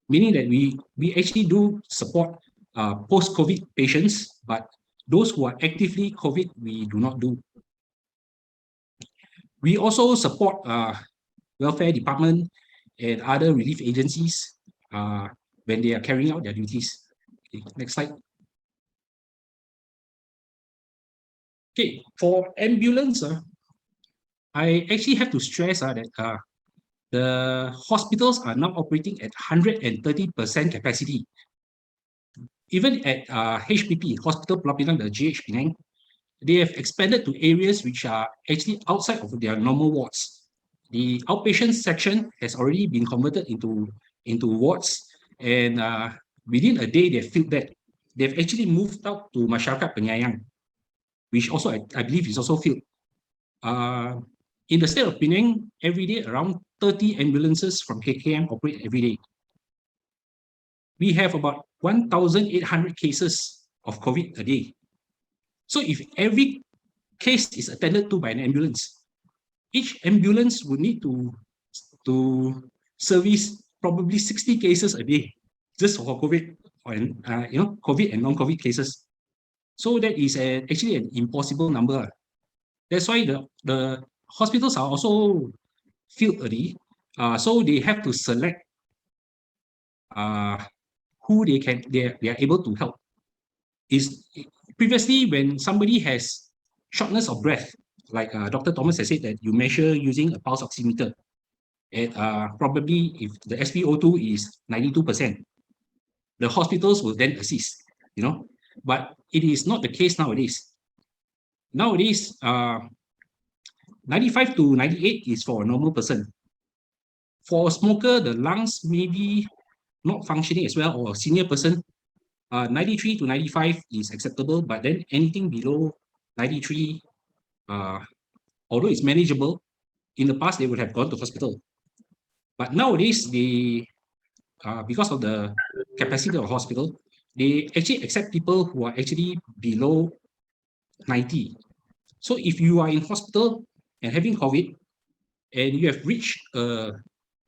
meaning that we actually do support post-COVID patients, but those who are actively COVID, we do not do. We also support welfare department and other relief agencies when they are carrying out their duties. Okay, next slide. Okay, for ambulance, I actually have to stress that the hospitals are now operating at 130% capacity. Even at HPP, Hospital Pulau Pinang, the GH Penang, they have expanded to areas which are actually outside of their normal wards. The outpatient section has already been converted into wards, and within a day they've filled that. They've actually moved out to Masyarakat Penyayang, which also I believe is also filled. In the state of Penang, every day around 30 ambulances from KKM operate every day. We have about 1,800 cases of COVID a day. So if every case is attended to by an ambulance, each ambulance would need to service probably 60 cases a day just for COVID and COVID and non-COVID cases. So that is actually an impossible number. That's why the hospitals are also filled early. So they have to select who they are able to help. Previously, when somebody has shortness of breath, like Dr. Thomas has said that you measure using a pulse oximeter, at probably if the SpO2 is 92%, the hospitals will then assist, But it is not the case nowadays. Nowadays, 95 to 98 is for a normal person. For a smoker, the lungs may be not functioning as well, or a senior person, 93 to 95 is acceptable, but then anything below 93, although it's manageable, in the past they would have gone to hospital. But nowadays, because of the capacity of the hospital, they actually accept people who are actually below 90. So if you are in hospital and having COVID, and you have reached a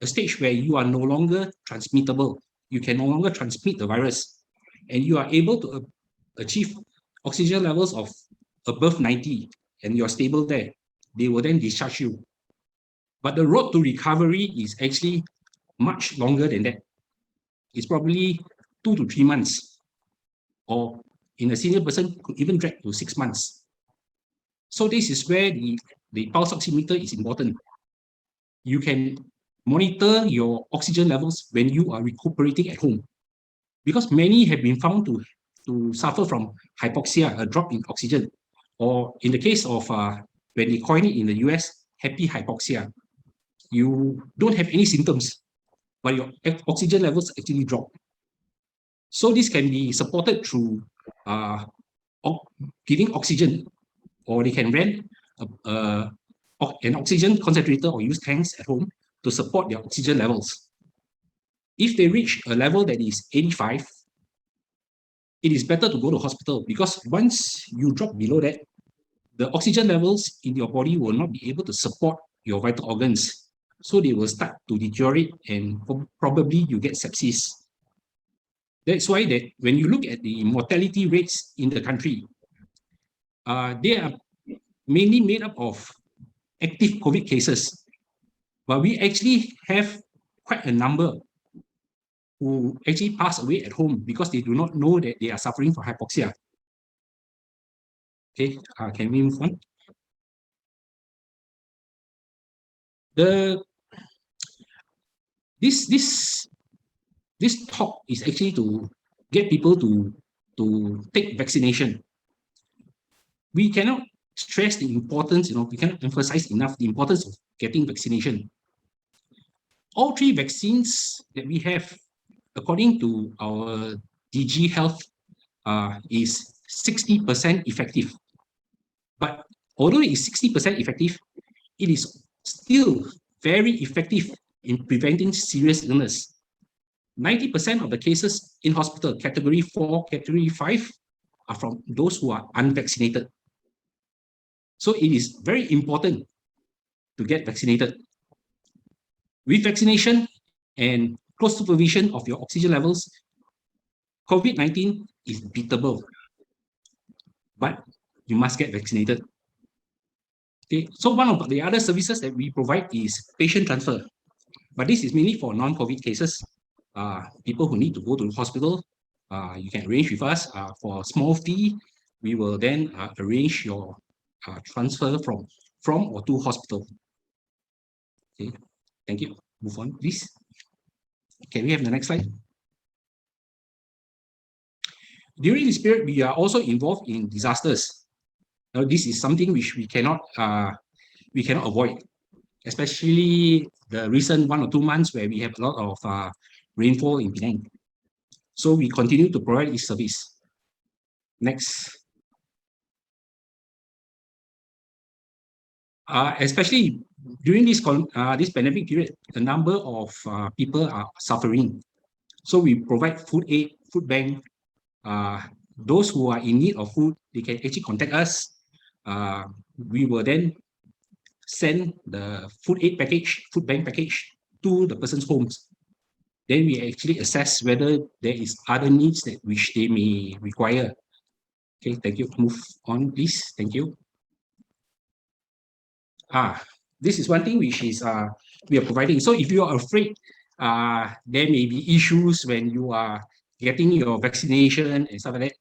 stage where you are no longer transmittable, you can no longer transmit the virus, and you are able to achieve oxygen levels of above 90, and you're stable there, they will then discharge you. But the road to recovery is actually much longer than that. It's probably 2 to 3 months, or in a senior person, could even drag to 6 months. So this is where the pulse oximeter is important. You can monitor your oxygen levels when you are recuperating at home, because many have been found to suffer from hypoxia, a drop in oxygen, or in the case of when they coin it in the US, happy hypoxia. You don't have any symptoms, but your oxygen levels actually drop. So this can be supported through giving oxygen, or they can rent an oxygen concentrator or use tanks at home to support their oxygen levels. If they reach a level that is 85, it is better to go to hospital, because once you drop below that, the oxygen levels in your body will not be able to support your vital organs. So they will start to deteriorate, and probably you get sepsis. That's why that when you look at the mortality rates in the country, they are mainly made up of active COVID cases, but we actually have quite a number who actually pass away at home because they do not know that they are suffering from hypoxia. Okay, can we move on? This talk is actually to get people to take vaccination. We cannot stress the importance, we cannot emphasize enough the importance of getting vaccination. All three vaccines that we have, according to our DG Health, is 60% effective. But although it is 60% effective, it is still very effective in preventing serious illness. 90% of the cases in hospital, category 4, category 5, are from those who are unvaccinated. So it is very important to get vaccinated. With vaccination and close supervision of your oxygen levels, COVID-19 is beatable, but you must get vaccinated. Okay, so one of the other services that we provide is patient transfer, but this is mainly for non-COVID cases. People who need to go to the hospital, you can arrange with us for a small fee. We will then arrange your transfer from or to hospital. Okay, thank you. Move on, please. Can we have the next slide? During this period, we are also involved in disasters. Now, this is something which we cannot avoid, especially the recent 1 or 2 months where we have a lot of rainfall in Penang. So we continue to provide this service. Next. Especially during this pandemic period, a number of people are suffering. So we provide food aid, food bank. Those who are in need of food, they can actually contact us. We will then send the food bank package to the person's homes. Then we actually assess whether there is other needs that which they may require. Okay, thank you. Move on, please. Thank you. This is one thing which is we are providing. So if you are afraid there may be issues when you are getting your vaccination and stuff like that,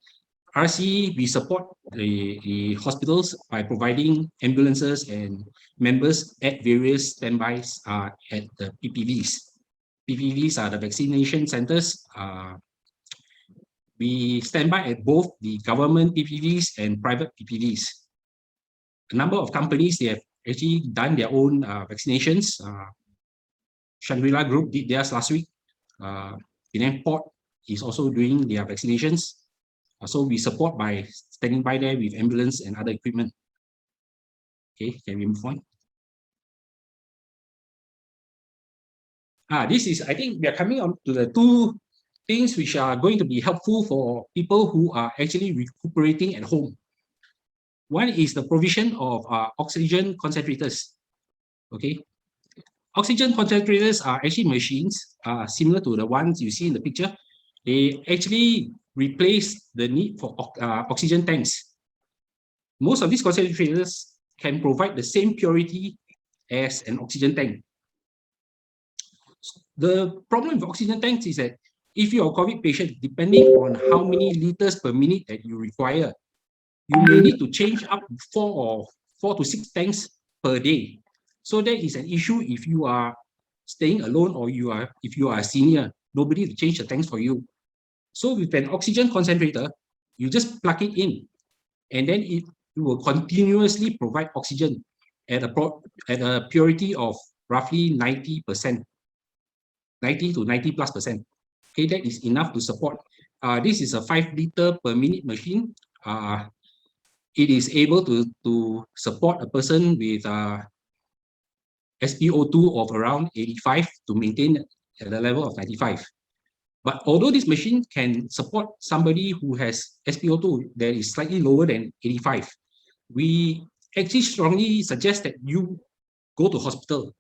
RC, we support the hospitals by providing ambulances and members at various standbys at the PPVs. PPVs are the vaccination centers. We stand by at both the government PPVs and private PPVs. A number of companies, they have actually done their own vaccinations. Shangri-La Group did theirs last week. Penang Port is also doing their vaccinations. So we support by standing by there with ambulance and other equipment. Okay, can we move on? This is, I think we are coming on to the two things which are going to be helpful for people who are actually recuperating at home. One is the provision of oxygen concentrators. Okay, oxygen concentrators are actually machines similar to the ones you see in the picture. They actually replace the need for oxygen tanks. Most of these concentrators can provide the same purity as an oxygen tank. The problem with oxygen tanks is that if you're a COVID patient, depending on how many liters per minute that you require, you may need to change up 4 to 6 tanks per day. So that is an issue if you are staying alone, or if you are a senior, nobody to change the tanks for you. So with an oxygen concentrator, you just plug it in, and then it will continuously provide oxygen at a purity of roughly 90%, 90 to 90+%. Okay, that is enough to support. This is a 5 liter per minute machine. It is able to support a person with SpO2 of around 85 to maintain at the level of 95. But although this machine can support somebody who has SpO2 that is slightly lower than 85, we actually strongly suggest that you go to hospital,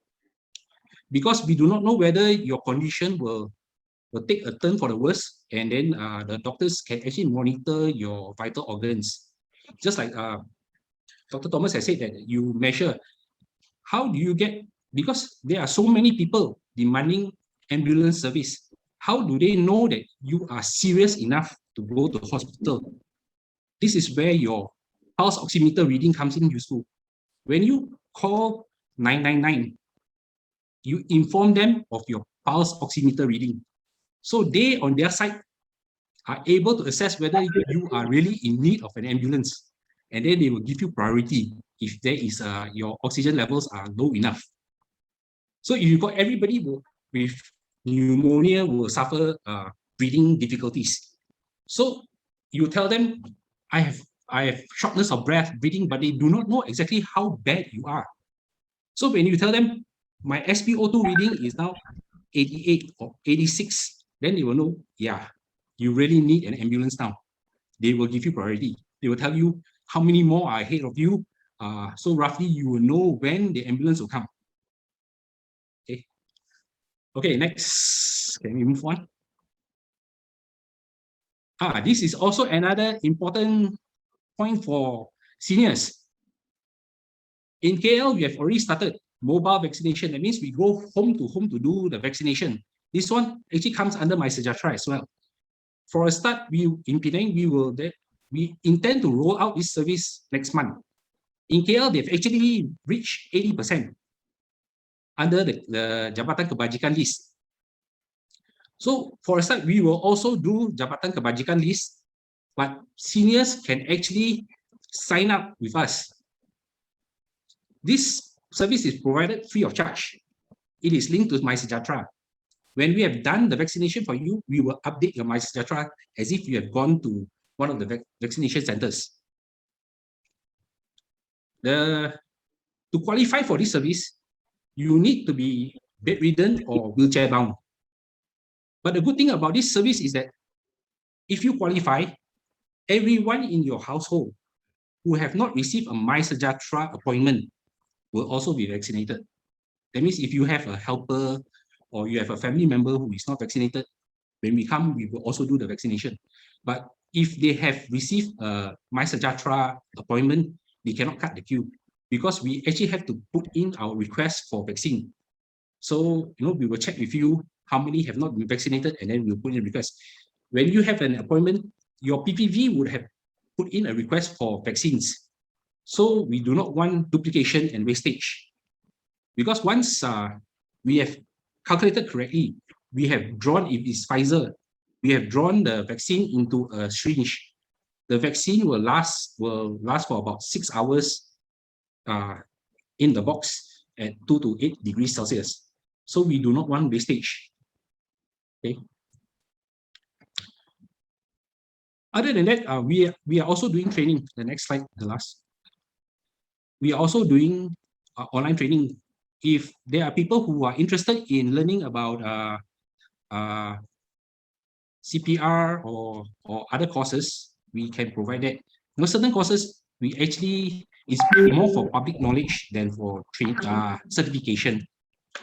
because we do not know whether your condition will take a turn for the worse, and then the doctors can actually monitor your vital organs. Just like Dr. Thomas has said, that you measure how do you get, because there are so many people demanding ambulance service. How do they know that you are serious enough to go to hospital? This is where your pulse oximeter reading comes in useful. When you call 999, you inform them of your pulse oximeter reading. So they, on their side, are able to assess whether you are really in need of an ambulance. And then they will give you priority if there is your oxygen levels are low enough. So if you got everybody with pneumonia will suffer breathing difficulties. So you tell them, I have shortness of breath, breathing, but they do not know exactly how bad you are. So when you tell them, my SpO2 reading is now 88 or 86, then they will know, yeah, you really need an ambulance now. They will give you priority. They will tell you how many more are ahead of you. So roughly you will know when the ambulance will come. Okay. Okay, next. Can we move on? This is also another important point for seniors. In KL, we have already started mobile vaccination. That means we go home to do the vaccination. This one actually comes under my Sejahtera as well. For a start, in Penang, we intend to roll out this service next month. In KL, they've actually reached 80% under the Jabatan Kebajikan list. So for a start, we will also do Jabatan Kebajikan list, but seniors can actually sign up with us. This service is provided free of charge. It is linked to My Sejahtera. When we have done the vaccination for you, we will update your My Sejahtera as if you have gone to one of the vaccination centers. To qualify for this service, you need to be bedridden or wheelchair bound. But the good thing about this service is that if you qualify, everyone in your household who have not received a My Sejahtera appointment will also be vaccinated. That means if you have a helper or you have a family member who is not vaccinated, when we come, we will also do the vaccination. But if they have received a My Sejahtera appointment, they cannot cut the queue, because we actually have to put in our request for vaccine. So, we will check with you how many have not been vaccinated, and then we'll put in a request. When you have an appointment, your PPV would have put in a request for vaccines. So we do not want duplication and wastage. Because once we have calculated correctly, we have drawn, if it's Pfizer, we have drawn the vaccine into a syringe. The vaccine will last for about 6 hours in the box at 2 to 8 degrees Celsius. So we do not want wastage. Okay. Other than that, we are also doing training. The next slide, the last. We are also doing online training. If there are people who are interested in learning about CPR or other courses, we can provide that. Certain courses we actually is more for public knowledge than for certification.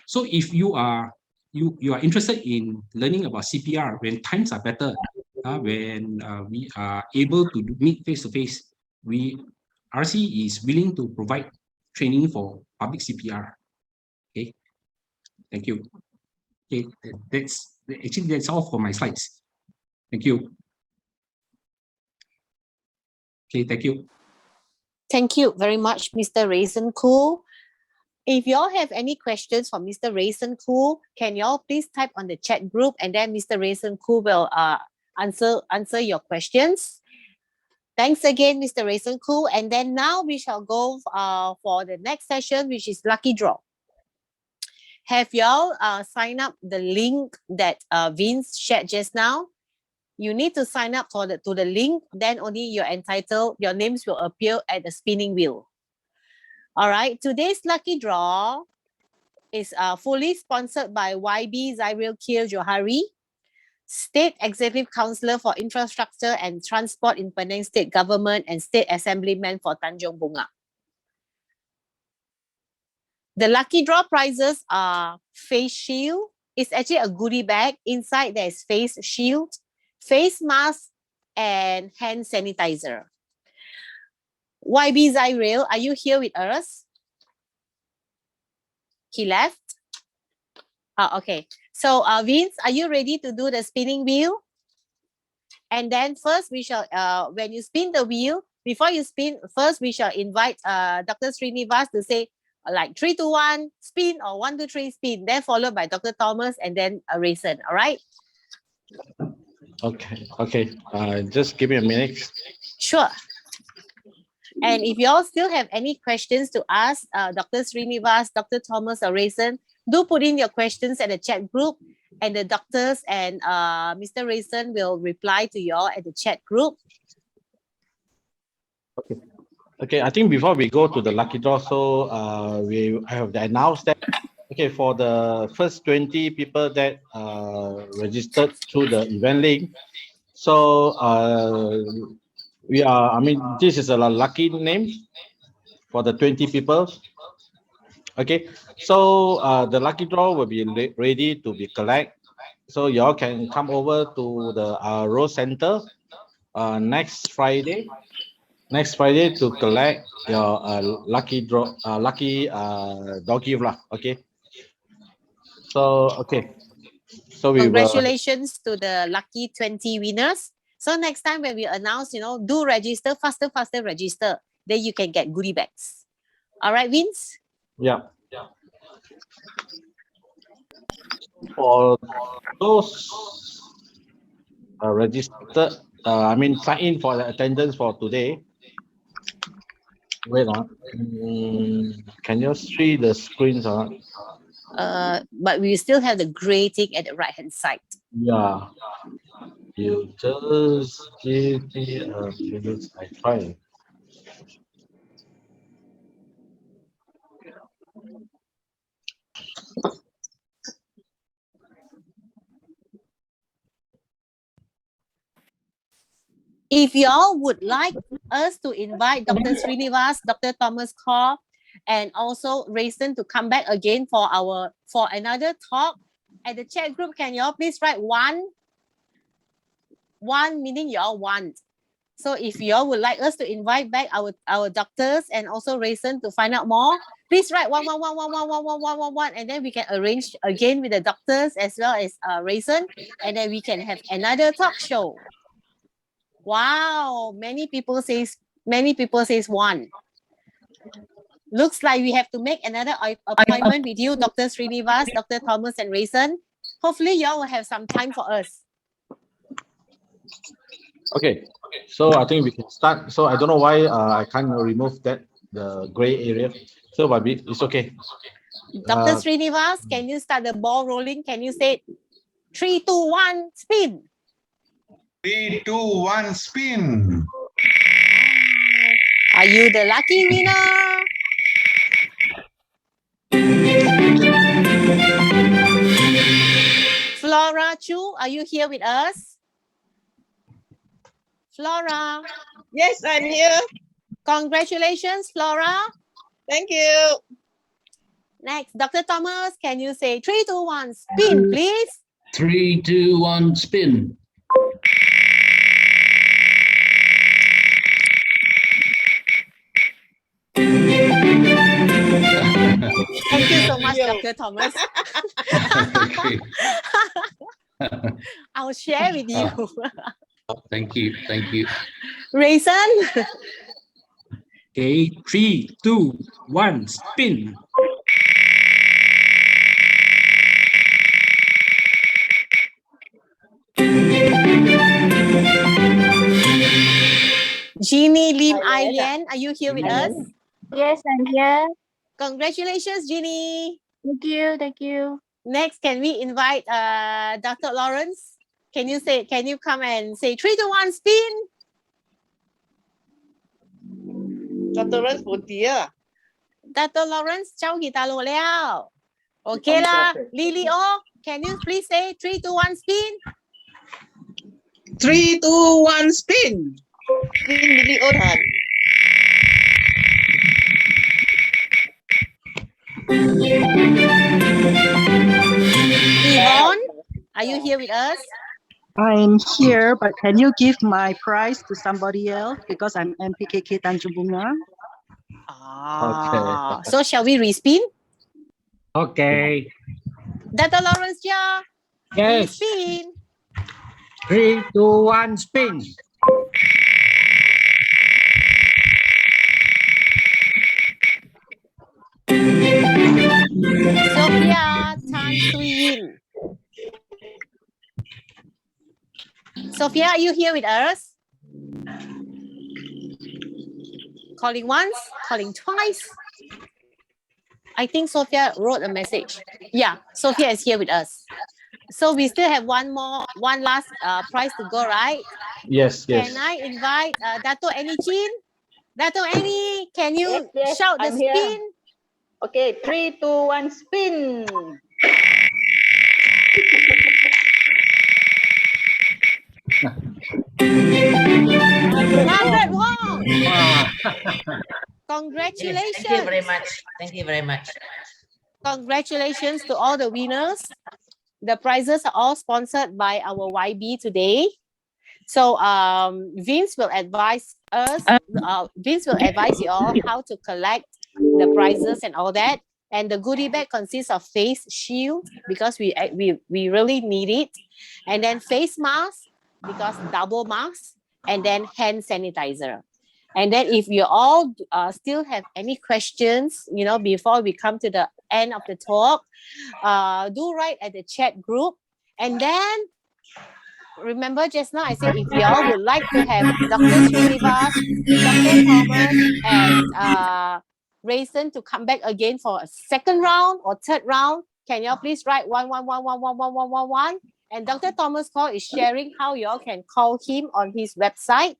So if you are interested in learning about CPR when times are better, when we are able to meet face to face, RC is willing to provide training for public CPR. Okay, thank you. Okay, that's all for my slides. Thank you. Okay, thank you. Thank you very much, Mr. Raisin Cool. If y'all have any questions for Mr. Rayson Koo, can y'all please type on the chat group, and then Mr. Rayson Koo will answer your questions. Thanks again, Mr. Rayson Koo. And then now we shall go for the next session, which is lucky draw. Have y'all signed up the link that Vince shared just now? You need to sign up to the link, then only you're entitled, your names will appear at the spinning wheel. All right, today's lucky draw is fully sponsored by YB Zairil Kir Johari, State Executive Councillor for Infrastructure and Transport in Penang State Government and State Assemblyman for Tanjung Bunga. The lucky draw prizes are face shield. It's actually a goodie bag. Inside there is face shield, face mask, and hand sanitizer. YB Zairil, are you here with us? He left? Okay. So Vince, are you ready to do the spinning wheel? And then first we shall, when you spin the wheel, before you spin, first we shall invite Dr. Srinivas to say like 3, 2, 1, spin, or 1, 2, 3, spin, then followed by Dr. Thomas and then Rayson, all right? Okay. Just give me a minute. Sure. And if you all still have any questions to ask Dr. Srinivas, Dr. Thomas, or Rayson, do put in your questions at the chat group, and the doctors and Mr. Rayson will reply to you all at the chat group. Okay, I think before we go to the lucky draw, so I have to announce that. Okay, for the first 20 people that registered through the event link, so this is a lucky name for the 20 people. Okay, so the lucky draw will be ready to be collected. So y'all can come over to the Rose Center next Friday to collect your lucky draw, lucky doggy lah. Okay. So so we Congratulations to the lucky 20 winners. So next time when we announce, do register faster register. Then you can get goodie bags. All right, Vince? Yeah. For those registered, sign in for the attendance for today. Wait on. Can you see the screens or not? But we still have the gray tick at the right-hand side. Yeah. You just give me a minute. I try. If y'all would like us to invite Dr. Srinivas, Dr. Thomas Kaur, and also Rayson to come back again for another talk at the chat group, can y'all please write one meaning y'all want. So if y'all would like us to invite back our doctors and also Rayson to find out more, please write 1, and then we can arrange again with the doctors as well as Rayson, and then we can have another talk show. Wow, many people says 1. Looks like we have to make another appointment with you, Dr. Srinivas, Dr. Thomas, and Rayson. Hopefully, y'all will have some time for us. Okay, so I think we can start. So I don't know why I can't remove the gray area. So but it's okay. Dr. Srinivas, can you start the ball rolling? Can you say 3, 2, 1, spin? 3, 2, 1, spin. Are you the lucky winner? Flora Chu, are you here with us? Flora. Yes, I'm here. Congratulations, Flora. Thank you. Next, Dr. Thomas, can you say 3, 2, 1, spin, please? 3, 2, 1, spin. Thank you so much, Dr. Thomas. I'll share with you. Thank you. Rayson. Okay, 3, 2, 1, spin. Jeannie Lim Ah, Ai yes. Lian, are you here with us? Yes, I'm here. Congratulations, Jeannie. Thank you. Thank you. Next, can we invite Dr. Lawrence? Can you come and say 3, 2, 1, spin? Dr. Lawrence หมดเดีย Dr. Lawrence เจ้ากีตาร์โลแล้วโอเคละLily O, can you please say 3, 2, 1, spin? 3 2 1 spin นี่มิลลิโอทัน Yvonne, are you here with us? I'm here, but can you give my prize to somebody else because I'm MPKK Tanjung Bunga? So shall we respin? Okay. Dr. Lawrence, yeah. Yes. Respin. 3, 2, 1, spin. Sophia Tan Sui Yin. Sophia, are you here with us? Calling once, calling twice. I think Sophia wrote a message. Yeah, Sophia is here with us. So we still have one last prize to go, right? Yes, yes. Can I invite Dato Annie Chin? Dato Annie, can you Yes, shout the I'm here. spin? Okay, 3, 2, 1, spin. Margaret Wong. Wow. Congratulations. Thank you very much. Thank you very much. Congratulations to all the winners. The prizes are all sponsored by our YB today. So Vince will advise us. Vince will advise you all how to collect the prizes and all that. And the goodie bag consists of face shield because we really need it, and then face mask because double mask, and then hand sanitizer. And then if you all still have any questions, before we come to the end of the talk, do write at the chat group. And then remember just now I said if you all would like to have Dr. Srinivas, Dr. Thomas, and Raisin to come back again for a second round or third round, can you all please write 111111111? And Dr. Thomas Call is sharing how you all can call him on his website.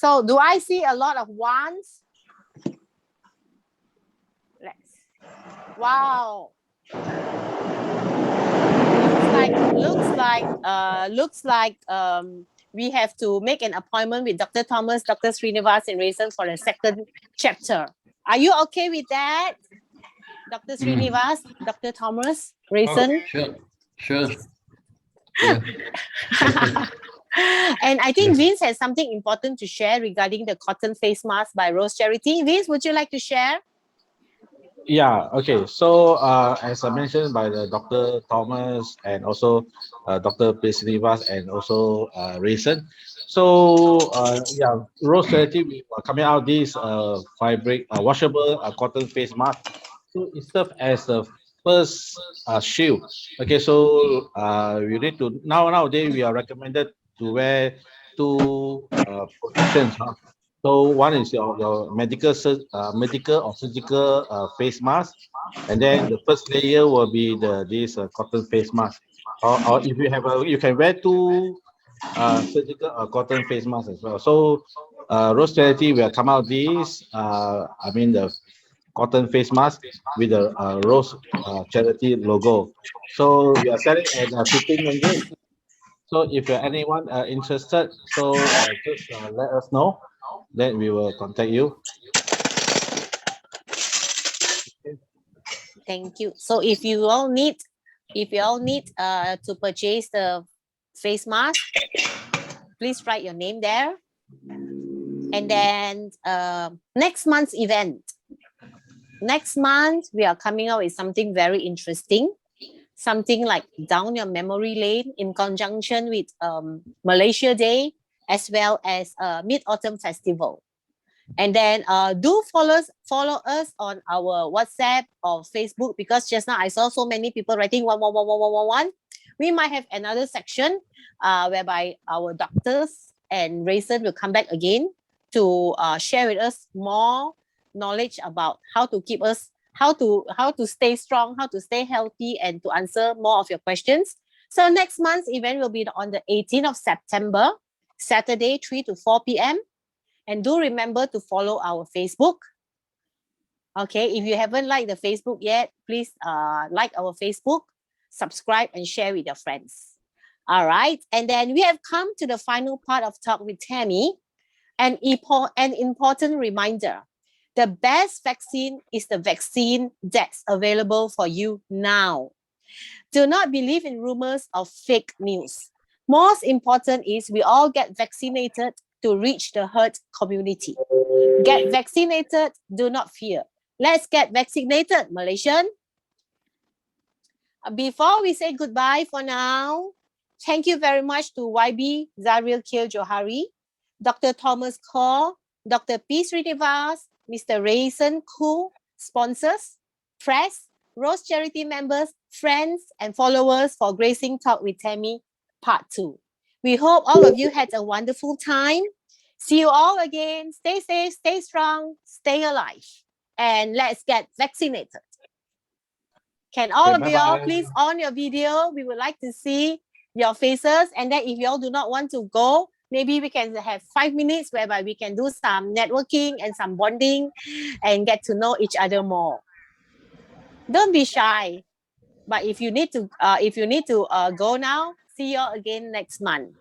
So do I see a lot of ones? Wow. Looks like we have to make an appointment with Dr. Thomas, Dr. Srinivas, and Raisin for the second chapter. Are you okay with that? Dr. Srinivas, Dr. Thomas, Raisin? Sure. Yeah. And I think Vince has something important to share regarding the cotton face mask by Rose Charity. Vince, would you like to share? Yeah, okay. So as I mentioned by the Dr. Thomas and also Dr. Srinivas and also Raisin. So yeah, Rose Charity, we are coming out this fabric washable cotton face mask. So it serves as the first shield. Okay, so you need to nowadays we are recommended to wear two protections. So one is your medical or surgical face mask, and then the first layer will be this cotton face mask. Or if you have you can wear two surgical cotton face masks as well. So Rose Charity will come out this the cotton face mask with the Rose Charity logo. So we are selling at 15 ringgit. So if anyone interested, so just let us know. Then we will contact you. Thank you. So if you all need to purchase the face mask, please write your name there. And then next month's event. Next month, we are coming out with something very interesting. Something like Down Your Memory Lane in conjunction with Malaysia Day as well as Mid-Autumn Festival. And then do follow us on our WhatsApp or Facebook, because just now I saw so many people writing 1111111. We might have another section whereby our doctors and Raisin will come back again to share with us more knowledge about how to keep us, how to stay strong, how to stay healthy, and to answer more of your questions. So next month's event will be on the 18th of September, Saturday, 3 to 4 p.m. And do remember to follow our Facebook. Okay, if you haven't liked the Facebook yet, please like our Facebook, subscribe, and share with your friends. All right, and then we have come to the final part of Talk with Tammy. An important reminder. The best vaccine is the vaccine that's available for you now. Do not believe in rumors of fake news. Most important is we all get vaccinated to reach the herd community. Get vaccinated, do not fear. Let's get vaccinated, Malaysian. Before we say goodbye for now, thank you very much to YB Zaril Kil Johari, Dr. Thomas Kaur, Dr. P. Srinivas, Mr. Raisin Koo, sponsors, press, Rose Charity members, friends, and followers for gracing Talk with Tammy Part 2. We hope all of you had a wonderful time. See you all again. Stay safe, stay strong, stay alive, and let's get vaccinated. Can all of you all please on your video? We would like to see your faces. And then if you all do not want to go, maybe we can have 5 minutes whereby we can do some networking and some bonding and get to know each other more. Don't be shy. But if you need to go now, see you all again next month.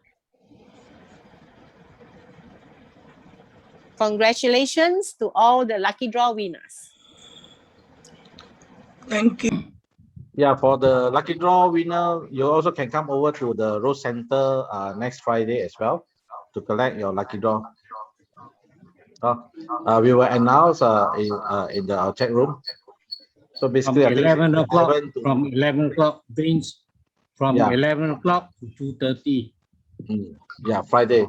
Congratulations to all the lucky draw winners. Thank you. Yeah, for the lucky draw winner, you also can come over to the Rose Center next Friday as well to collect your lucky draw. We will announce in our chat room. So basically, from 11 o'clock, 11 o'clock to 2:30. Yeah, Friday.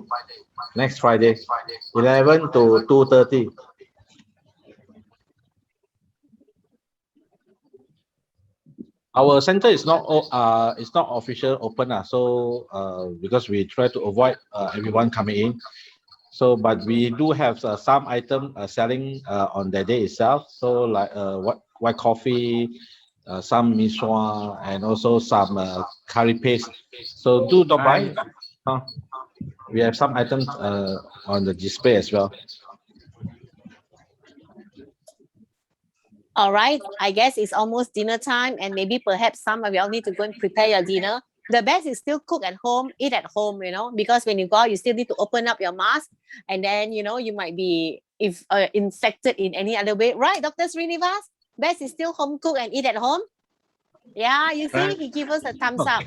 Next Friday, 11 to 2:30. Our center is not official open, so because we try to avoid everyone coming in. So, but we do have some item selling on that day itself. So, like white coffee, some misua, and also some curry paste. So, do not buy. We have some items on the display as well. All right, I guess it's almost dinner time, and maybe perhaps some of y'all need to go and prepare your dinner. The best is still cook at home, eat at home, because when you go out, you still need to open up your mask, and then, you might be infected in any other way. Right, Dr. Srinivas? Best is still home cook and eat at home? Yeah, you see, he gives us a thumbs up.